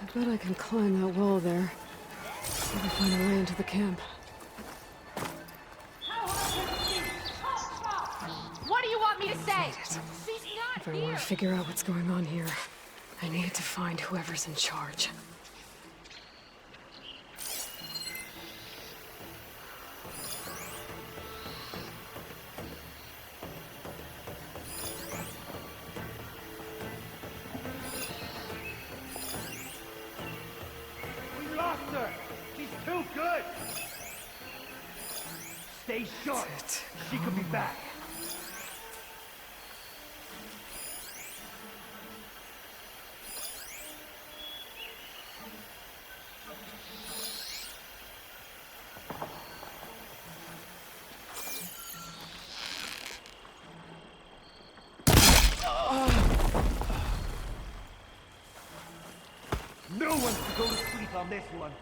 I bet I can climb that wall there. Maybe find a way into the camp. What do you want me to say? If I want to figure out what's going on here, I need to find whoever's in charge. We lost her! She's too good! Stay sharp! She could be back! No one's to go to sleep on this one.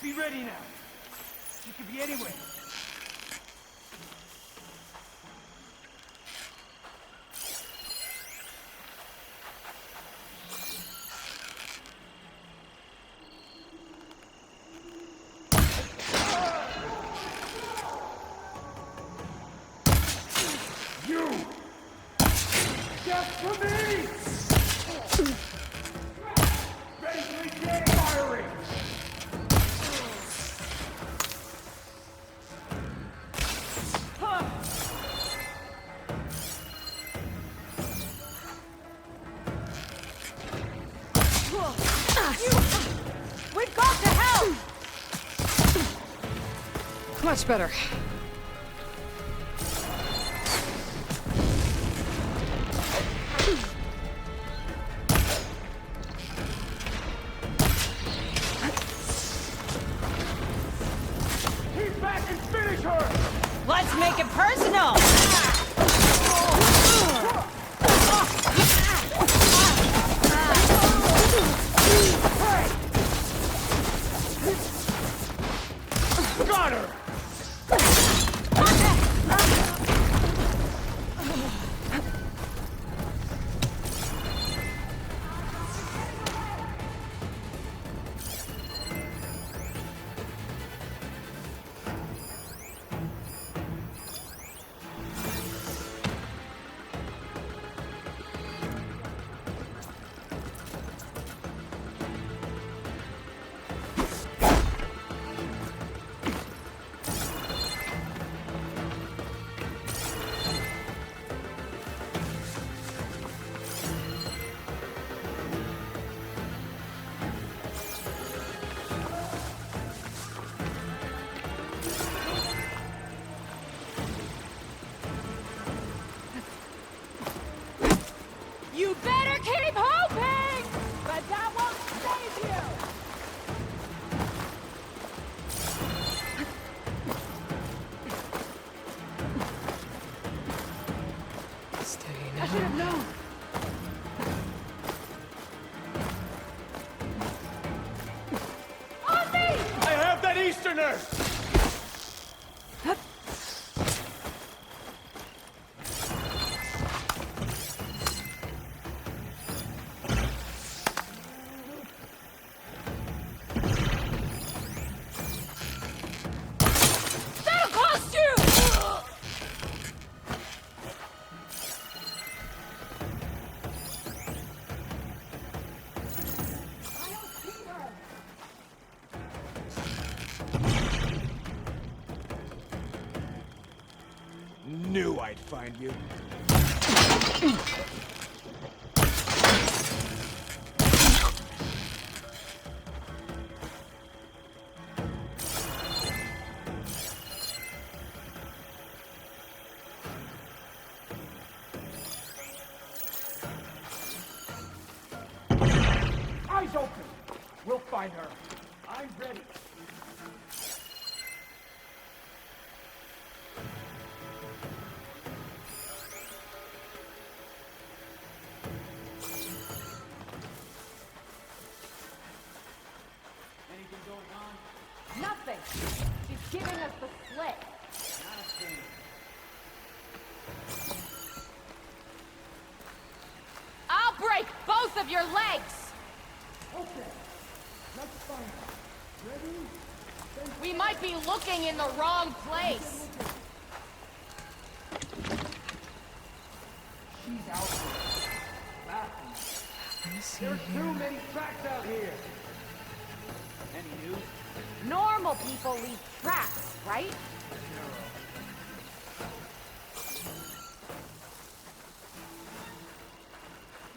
Be ready now. She could be anywhere. Just for me! Ready to begin firing! We've got to help! Much better. Let's make it personal! You better keep hoping! But that won't save you! Steady now. I should have known! On me! I have that Easterner! That'll cost you! Knew I'd find you. Eyes open! We'll find her. I'm ready. Anything going on? Nothing! She's giving us the slip. Not a thing. I'll break both of your legs! Okay. Let's find her. Ready? We might be looking in the wrong place. She's out there. Bathroom. There's too many tracks out here. Any news? Normal people leave tracks, right?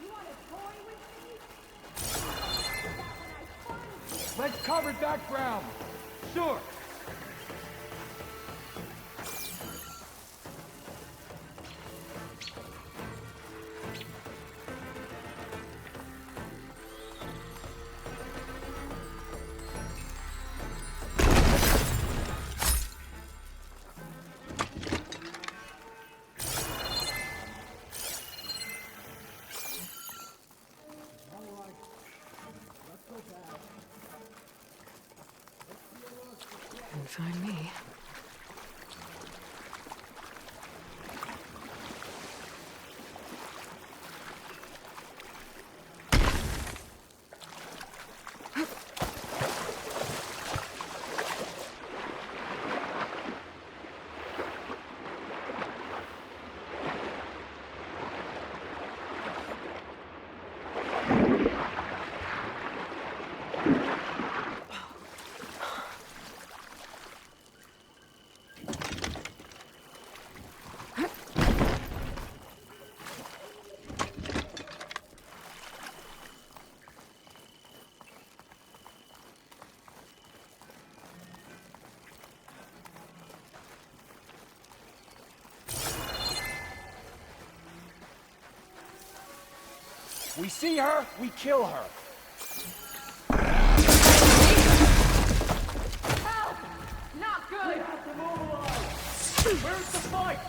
You want a toy with me? Let's cover that ground. Sure. Didn't find me. We see her, we kill her. Help! Not good! Where's the fight?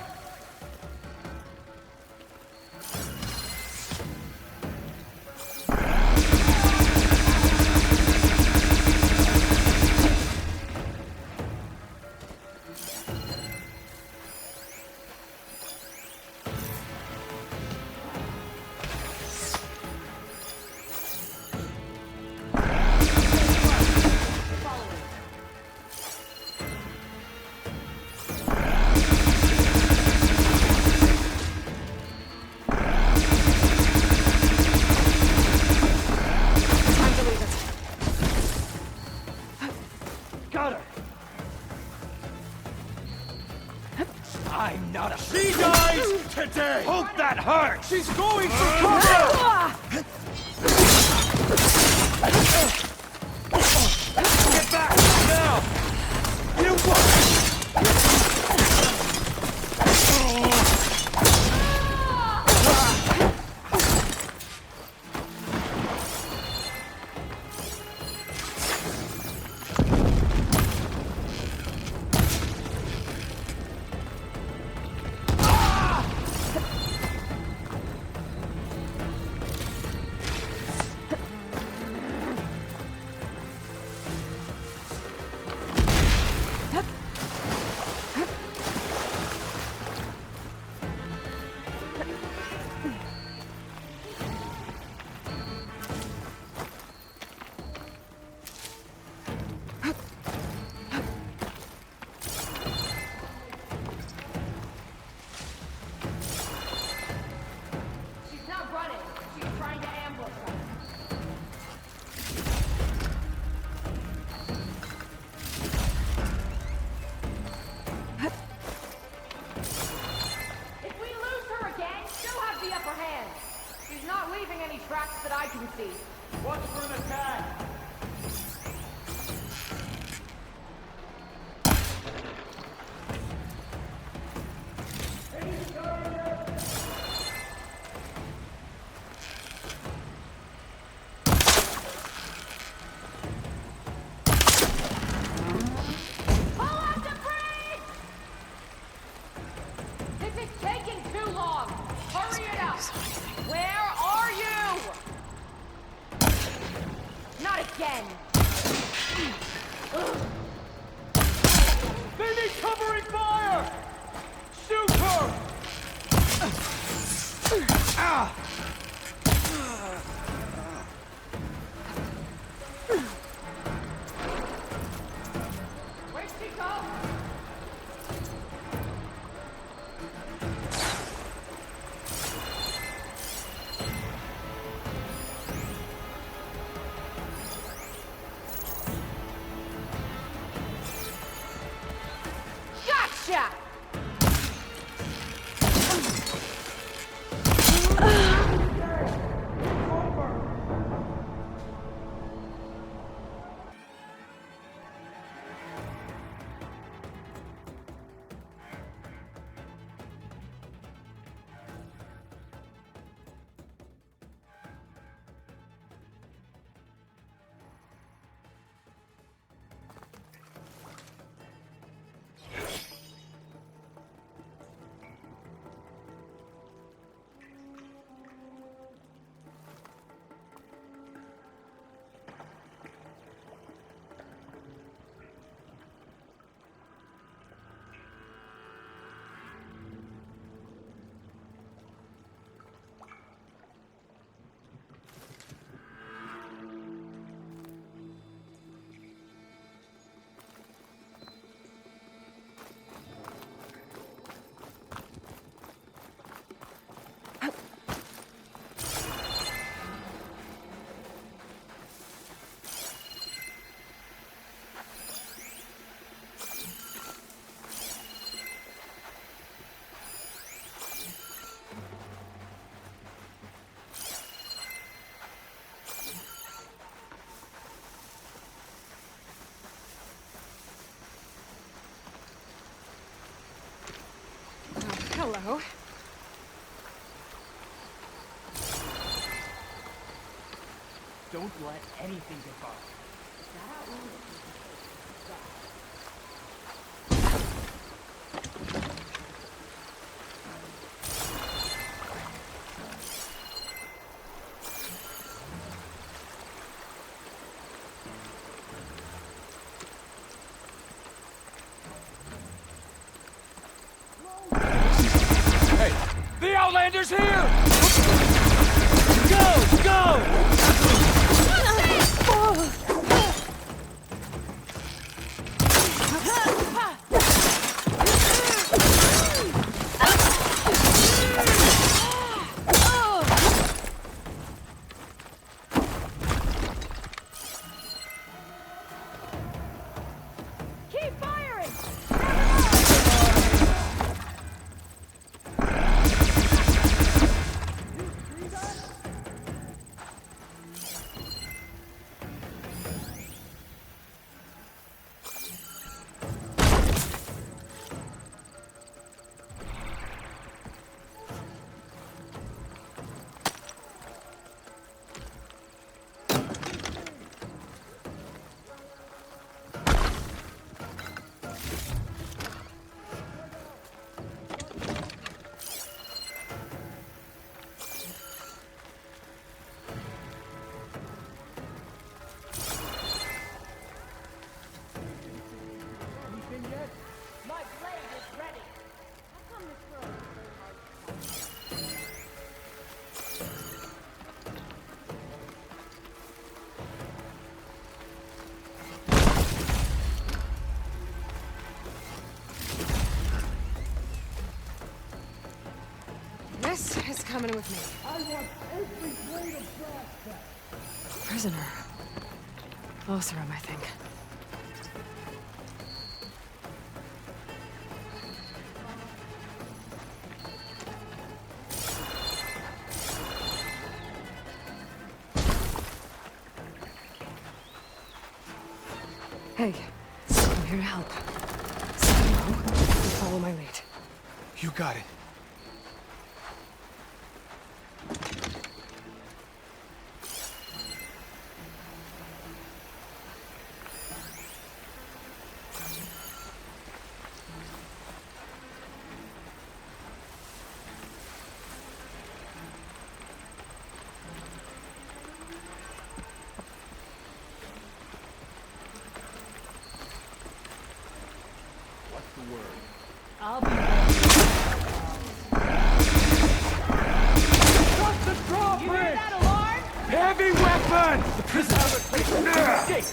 I'm not a... She dies today! Hope that hurts! She's going for cover! Get back! Now! You hands. She's not leaving any tracks that I can see. Watch for an attack! Hello. Don't let anything get by. The Outlander's here! Go! Go! Keep firing! My blade is ready. How come this girl is so hard to find? This is coming with me. I want every blade of grass back. Prisoner. Lothram, I think. Hey, I'm here to help. Stay low and follow my lead. You got it. I'll be What's the drawbridge? You hear that alarm? Heavy weapons! The prison have a place for escape.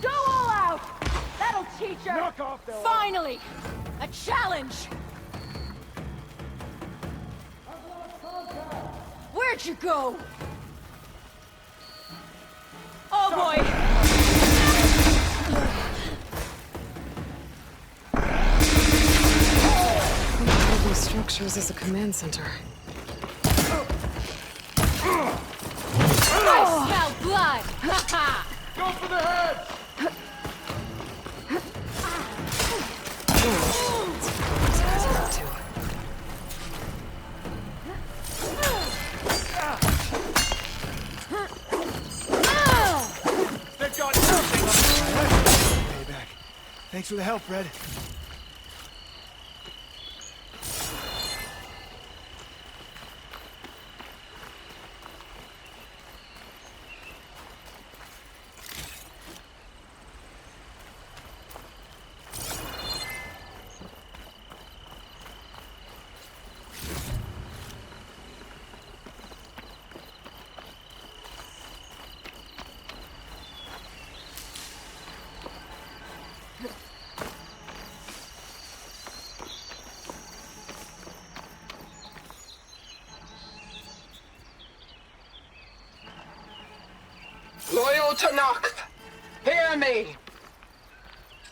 Go all out! That'll teach her! Knock off the Finally! A challenge! Where'd you go? Oh boy! One of these structures is a command center. I smell blood! Ha ha! Go for the head! These guys are up to. They've got something on their head! Payback. Thanks for the help, Red. Loyal Tanakh, hear me.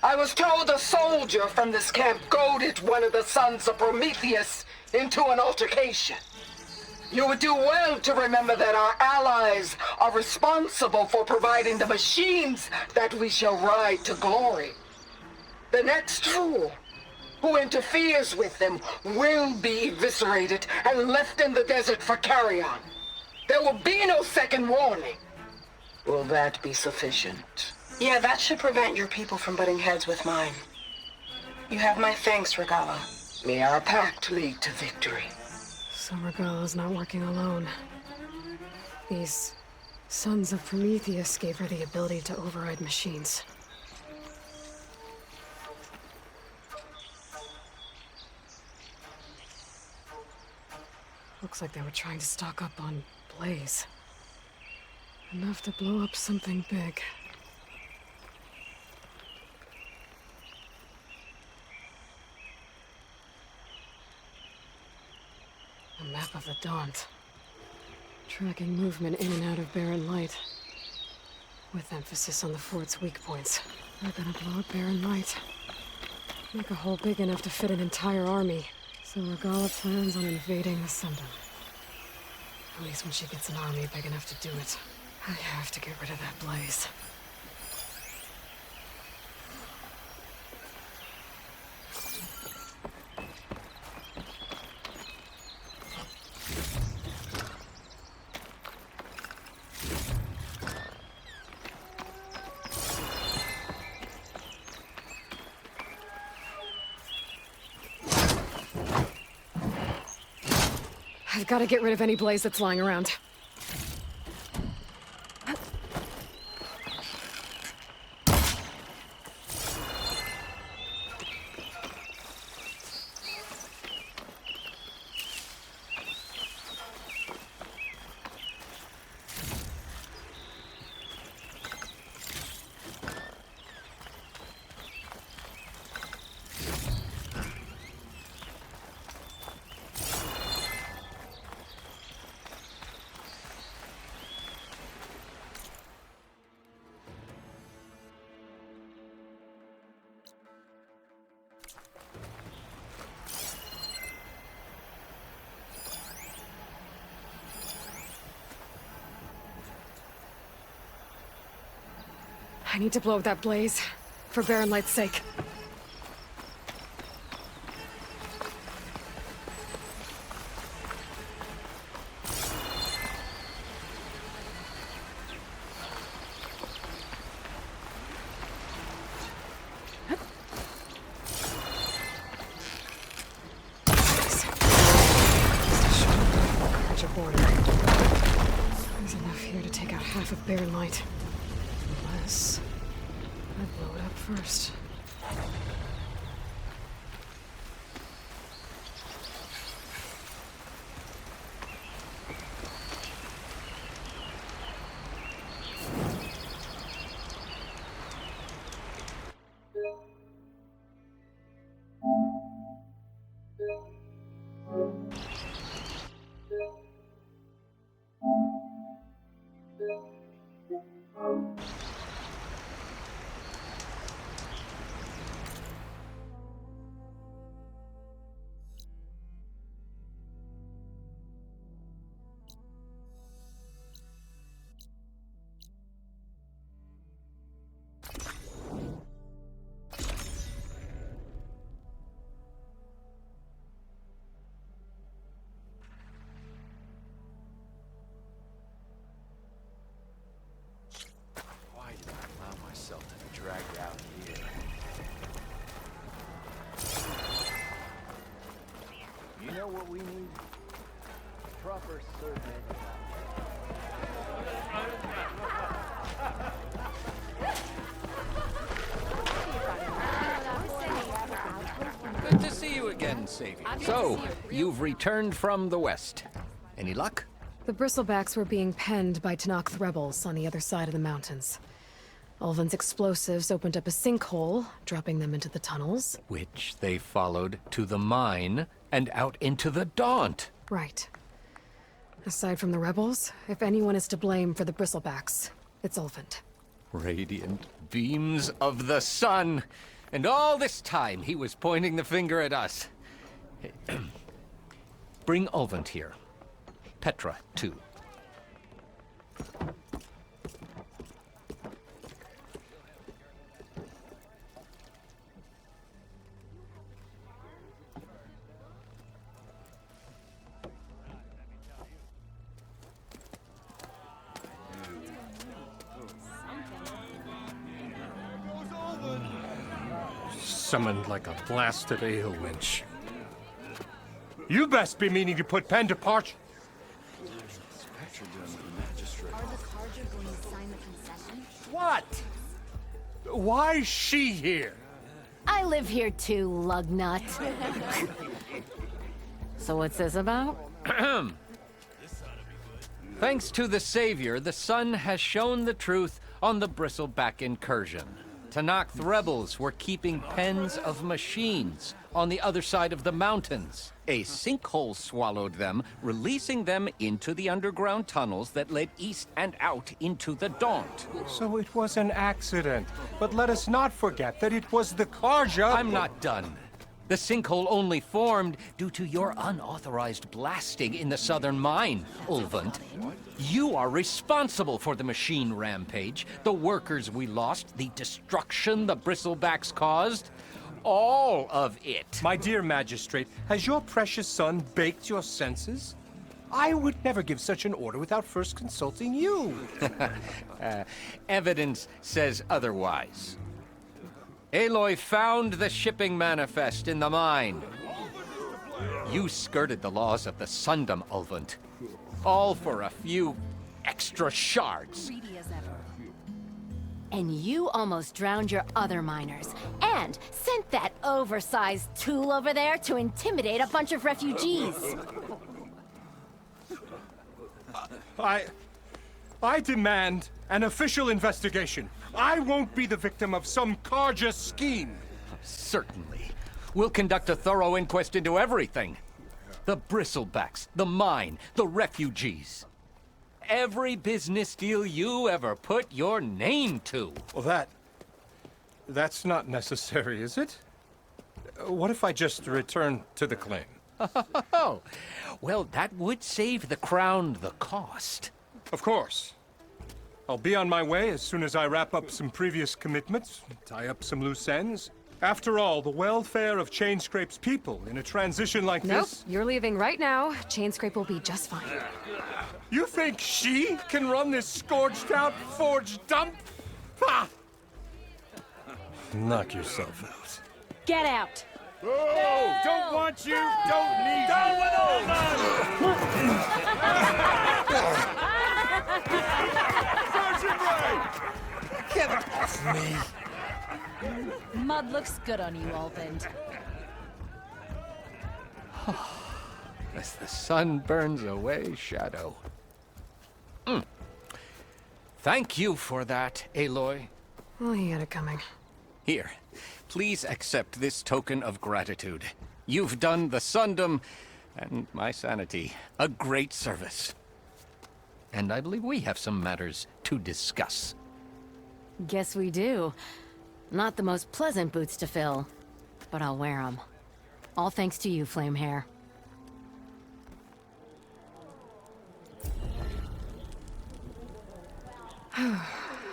I was told a soldier from this camp goaded one of the sons of Prometheus into an altercation. You would do well to remember that our allies are responsible for providing the machines that we shall ride to glory. The next fool who interferes with them will be eviscerated and left in the desert for carrion. There will be no second warning. Will that be sufficient? Yeah, that should prevent your people from butting heads with mine. You have my thanks, Regala. May our pact lead to victory. So Regala's not working alone. These sons of Prometheus gave her the ability to override machines. Looks like they were trying to stock up on Blaze. Enough to blow up something big. A map of the Daunt. Tracking movement in and out of Barren Light. With emphasis on the fort's weak points. They're gonna blow up Barren Light. Make a hole big enough to fit an entire army. So Regala plans on invading the Sundom. At least when she gets an army big enough to do it. I have to get rid of that Blaze. I've got to get rid of any Blaze that's lying around. I need to blow up that blaze. For Baron Light's sake. There's enough here to take out half of Baron Light. Unless I blow it up first. Why did I allow myself to be dragged out here? You know what we need? Proper survey. Good to see you again, Savior. So, you've returned from the west. Any luck? The Bristlebacks were being penned by Tenakth rebels on the other side of the mountains. Ulvin's explosives opened up a sinkhole, dropping them into the tunnels. Which they followed to the mine and out into the Daunt. Right. Aside from the rebels, if anyone is to blame for the Bristlebacks, it's Ulvin. Radiant beams of the sun. And all this time, he was pointing the finger at us. Bring Ulvin here. Petra, too. Summoned like a blasted ale winch. You best be meaning to put pen to parch. What? Why's she here? I live here too, lugnut. So what's this about? Thanks to the Savior, the sun has shown the truth on the Bristleback incursion. Tenakth rebels were keeping pens of machines on the other side of the mountains. A sinkhole swallowed them, releasing them into the underground tunnels that led east and out into the Daunt. So it was an accident. But let us not forget that it was the Carja. I'm not done. The sinkhole only formed due to your unauthorized blasting in the southern mine, Ulvin. You are responsible for the machine rampage, the workers we lost, the destruction the Bristlebacks caused. All of it. My dear magistrate, has your precious son baked your senses? I would never give such an order without first consulting you. Evidence says otherwise. Aloy found the shipping manifest in the mine. You skirted the laws of the Sundom, Ulvin. All for a few extra shards. Greedy as ever. And you almost drowned your other miners. And sent that oversized tool over there to intimidate a bunch of refugees. I demand an official investigation. I won't be the victim of some Carja scheme. Certainly. We'll conduct a thorough inquest into everything. The Bristlebacks, the mine, the refugees. Every business deal you ever put your name to. Well, that's not necessary, is it? What if I just return to the claim? Oh, well, that would save the Crown the cost. Of course. I'll be on my way as soon as I wrap up some previous commitments, tie up some loose ends. After all, the welfare of Chainscrape's people in a transition like Nope, this... you're leaving right now. Chainscrape will be just fine. You think she can run this scorched-out forge dump? Ha! Knock yourself out. Get out! Oh, don't want you, don't need Down with all Sergeant Ray! Get off me! Mud looks good on you, Alvin. As the sun burns away shadow. Thank you for that, Aloy. Oh, you got it coming. Here, please accept this token of gratitude. You've done the Sundom and my sanity a great service. And I believe we have some matters to discuss. Guess we do. Not the most pleasant boots to fill, but I'll wear them. All thanks to you, Flamehair.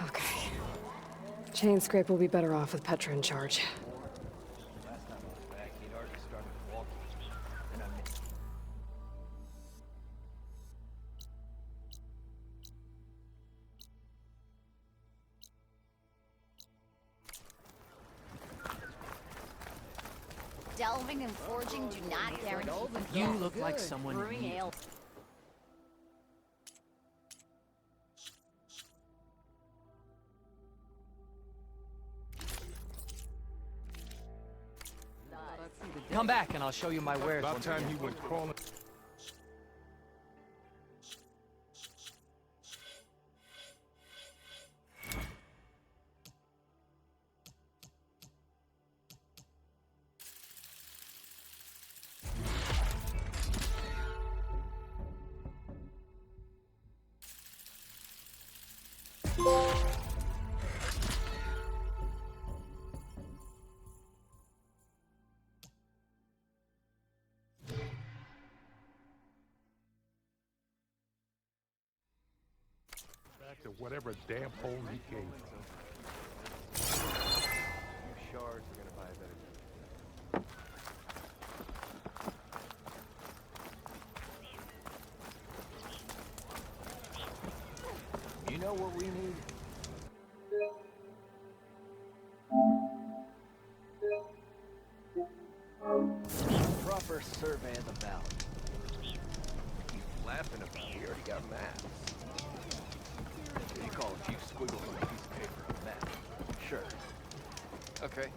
Okay. Chainscrape will be better off with Petra in charge. Delving and forging do not guarantee. You look like someone brewing you- ale. Come back and I'll show you my wares. About once time again. he went crawling. Back to whatever damn hole he came from. Shards are gonna buy a better. You know what we need? Proper survey of the valley. He's laughing about it. He already got maps. You call a few squiggles on a piece of paper a map. Sure. Okay.